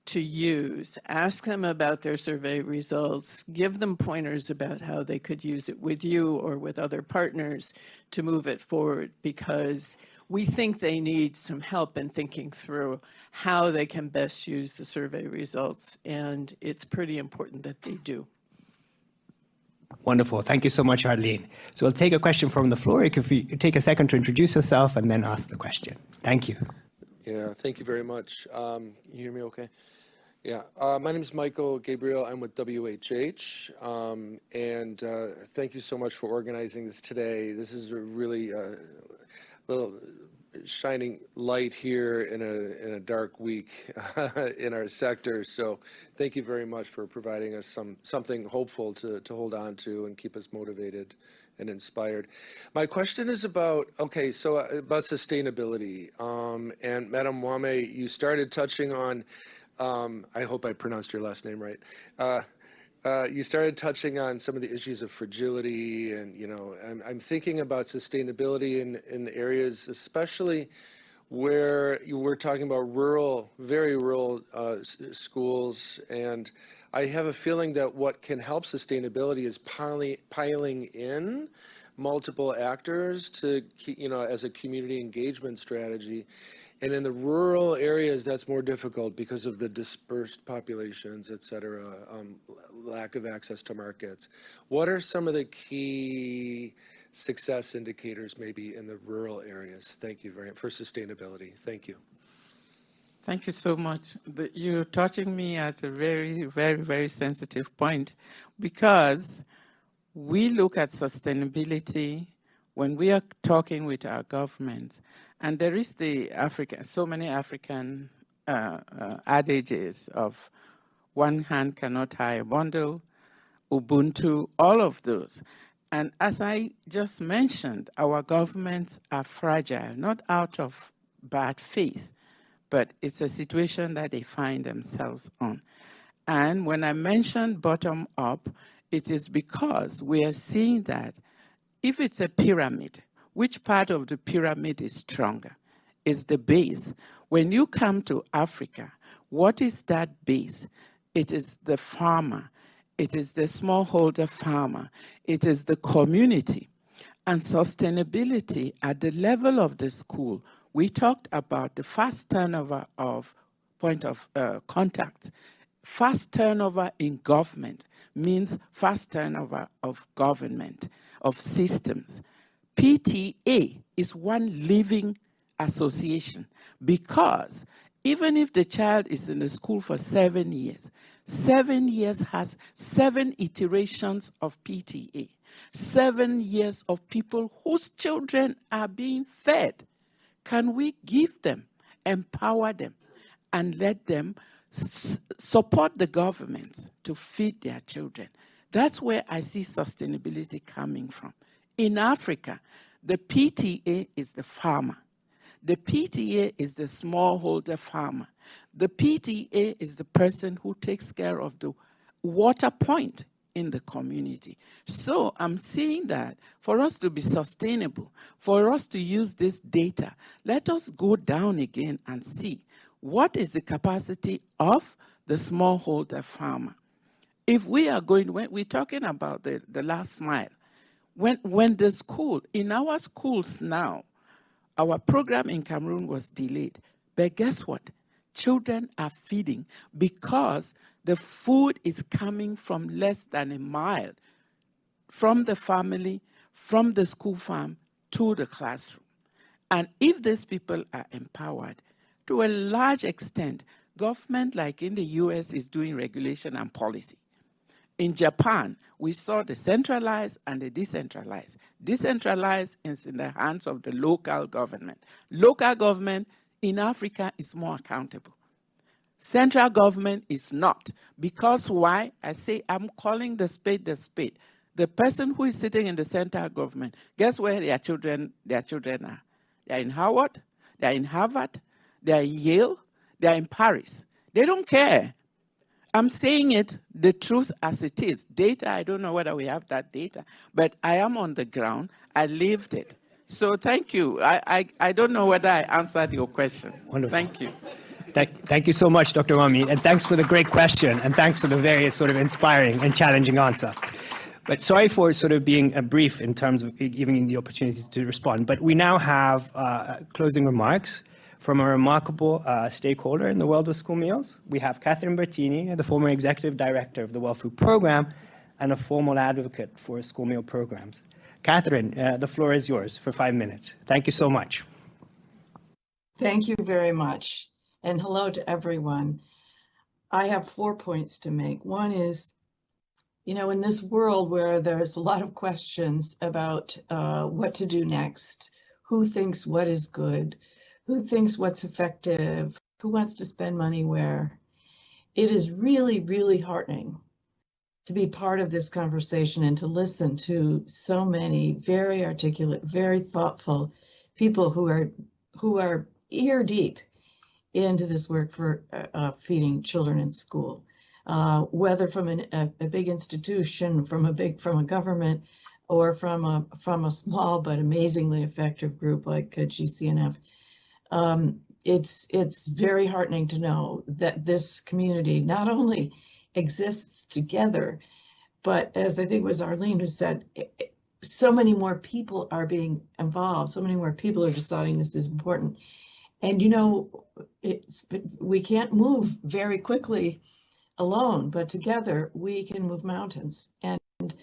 to use. Ask them about their survey results, give them pointers about how they could use it with you or with other partners to move it forward, because we think they need some help in thinking through how they can best use the survey results, and it's pretty important that they do. Wonderful. Thank you so much, Arlene. So we'll take a question from the floor. If you take a second to introduce yourself and then ask the question. Thank you. Yeah, thank you very much. You hear me okay? Yeah, my name is Michael Gabriel. I'm with WHH, and thank you so much for organizing this today. This is a really little shining light here in a dark week in our sector. So thank you very much for providing us something hopeful to hold on to and keep us motivated and inspired. My question is about sustainability. And Madam Wamey, you started touching on, I hope I pronounced your last name right. You started touching on some of the issues of fragility, and I'm thinking about sustainability in areas, especially where you were talking about very rural schools, and I have a feeling that what can help sustainability is piling in multiple actors to, as a community engagement strategy. And in the rural areas, that's more difficult because of the dispersed populations, et cetera, lack of access to markets. What are some of the key success indicators maybe in the rural areas? Thank you very much for sustainability. Thank you. Thank you so much. You're touching me at a very, very, very sensitive point, because we look at sustainability when we are talking with our governments, and there is so many African adages of one hand cannot tie a bundle, Ubuntu, all of those. And as I just mentioned, our governments are fragile, not out of bad faith, but it's a situation that they find themselves on. And when I mentioned bottom up, it is because we are seeing that if it's a pyramid, which part of the pyramid is stronger? Is the base. When you come to Africa, what is that base? It is the farmer. It is the smallholder farmer. It is the community. And sustainability at the level of the school, we talked about the fast turnover of point of contact. Fast turnover in government means fast turnover of government, of systems. PTA is one living association, because even if the child is in the school for 7 years, 7 years has 7 iterations of PTA, 7 years of people whose children are being fed. Can we give them, empower them, and let them support the government to feed their children? That's where I see sustainability coming from. In Africa, the PTA is the farmer. The PTA is the smallholder farmer. The PTA is the person who takes care of the water point in the community. So I'm seeing that for us to be sustainable, for us to use this data, let us go down again and see what is the capacity of the smallholder farmer. If we are going, when we're talking about the last mile, when the school, in our schools now, our program in Cameroon was delayed. But guess what? Children are feeding because the food is coming from less than a mile from the family, from the school farm to the classroom. And if these people are empowered, to a large extent, government like in the US is doing regulation and policy. In Japan, we saw the centralized and the decentralized. Decentralized is in the hands of the local government. Local government in Africa is more accountable. Central government is not. Because why? I say I'm calling the spade the spade. The person who is sitting in the central government, guess where their children are? They're in Howard, they're in Harvard, they're in Yale, they're in Paris. They don't care. I'm saying it the truth as it is. Data, I don't know whether we have that data, but I am on the ground. I lived it. So thank you. I don't know whether I answered your question. Wonderful. Thank you. Thank you so much, Dr. Wamey, and thanks for the great question, and thanks for the very sort of inspiring and challenging answer. But sorry for sort of being brief in terms of giving you the opportunity to respond. But we now have closing remarks from a remarkable stakeholder in the world of school meals. We have Catherine Bertini, the former executive director of the World Food Program and a formal advocate for school meal programs. Catherine, the floor is yours for 5 minutes. Thank you so much. Thank you very much. And hello to everyone. I have 4 points to make. One is, you know, in this world where there's a lot of questions about what to do next, who thinks what is good, who thinks what's effective, who wants to spend money where, it is really, really heartening to be part of this conversation and to listen to so many very articulate, very thoughtful people who are ear deep into this work for feeding children in school, whether from a big institution, from a government, or from a small but amazingly effective group like GCNF. It's very heartening to know that this community not only exists together, but as I think it was Arlene who said, so many more people are being involved, so many more people are deciding this is important. And, you know, we can't move very quickly alone, but together we can move mountains. And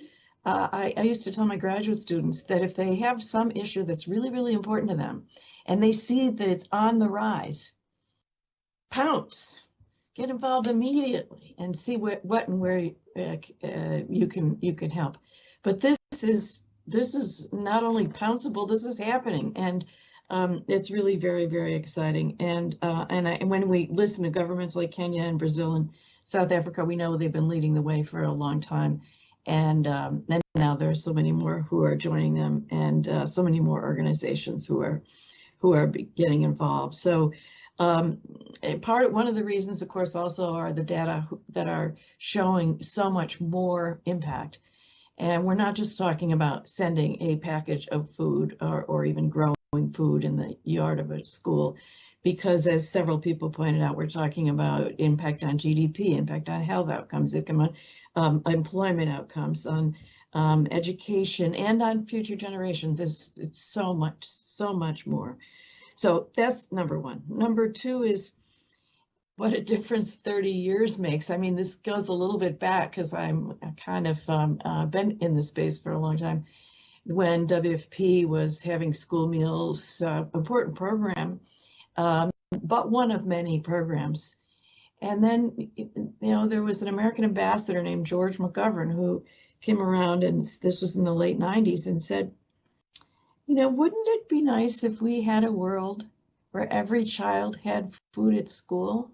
I used to tell my graduate students that if they have some issue that's really, really important to them, and they see that it's on the rise, pounce, get involved immediately and see what and where you can help. But this is not only pounceable, this is happening. And it's really very, very exciting. And when we listen to governments like Kenya and Brazil and South Africa, we know they've been leading the way for a long time. And now there are so many more who are joining them, and so many more organizations who are getting involved. So one of the reasons, of course, also are the data that are showing so much more impact. And we're not just talking about sending a package of food or even growing food in the yard of a school, because as several people pointed out, we're talking about impact on GDP, impact on health outcomes, employment outcomes, on education, and on future generations. It's so much more. So that's number one. Number two is what a difference 30 years makes. I mean, this goes a little bit back because I'm kind of been in this space for a long time. When WFP was having school meals, important program, but one of many programs. And then, you know, there was an American ambassador named George McGovern who came around, and this was in the late 90s, and said, you know, wouldn't it be nice if we had a world where every child had food at school?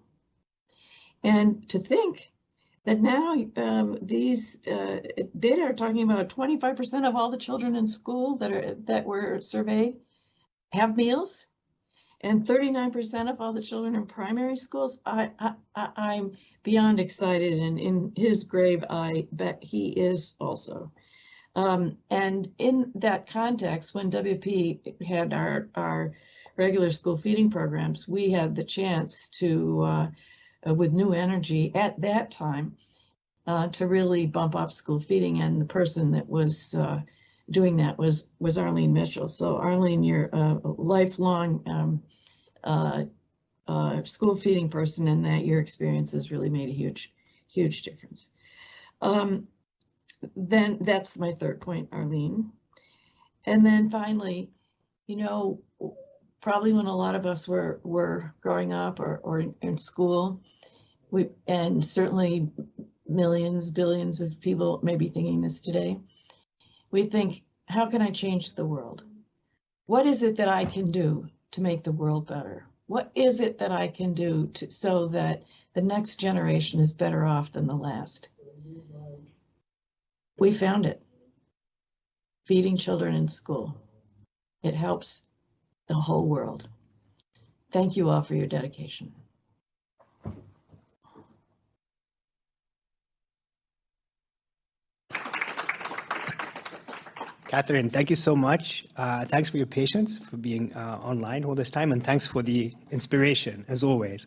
And to think that now these data are talking about 25% of all the children in school that were surveyed have meals, and 39% of all the children in primary schools. I'm beyond excited, and in his grave, I bet he is also. And in that context, when WP had our regular school feeding programs, we had the chance to, with new energy at that time, to really bump up school feeding. And the person that was doing that was Arlene Mitchell. So Arlene, you're a lifelong school feeding person, and that your experience has really made a huge difference. Then that's my third point, Arlene. And then finally, you know, probably when a lot of us were growing up or in school, and certainly millions, billions of people may be thinking this today, we think, how can I change the world? What is it that I can do to make the world better? What is it that I can do so that the next generation is better off than the last? We found it. Feeding children in school. It helps the whole world. Thank you all for your dedication. Catherine, thank you so much. Thanks for your patience, for being online all this time, and thanks for the inspiration, as always.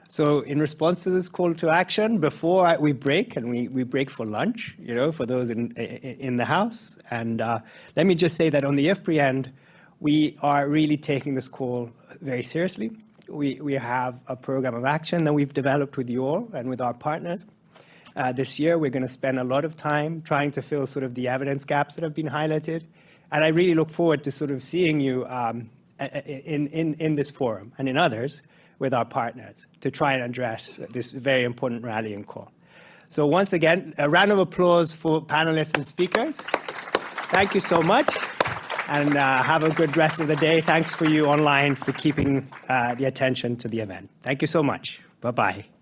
So in response to this call to action, before we break, and we break for lunch, for those in the house, and let me just say that on the IFPRI end, we are really taking this call very seriously. We have a program of action that we've developed with you all and with our partners. This year, we're going to spend a lot of time trying to fill sort of the evidence gaps that have been highlighted. And I really look forward to sort of seeing you in this forum and in others with our partners to try and address this very important rallying call. So once again, a round of applause for panelists and speakers. Thank you so much, and have a good rest of the day. Thanks for you online for keeping the attention to the event. Thank you so much. Bye-bye.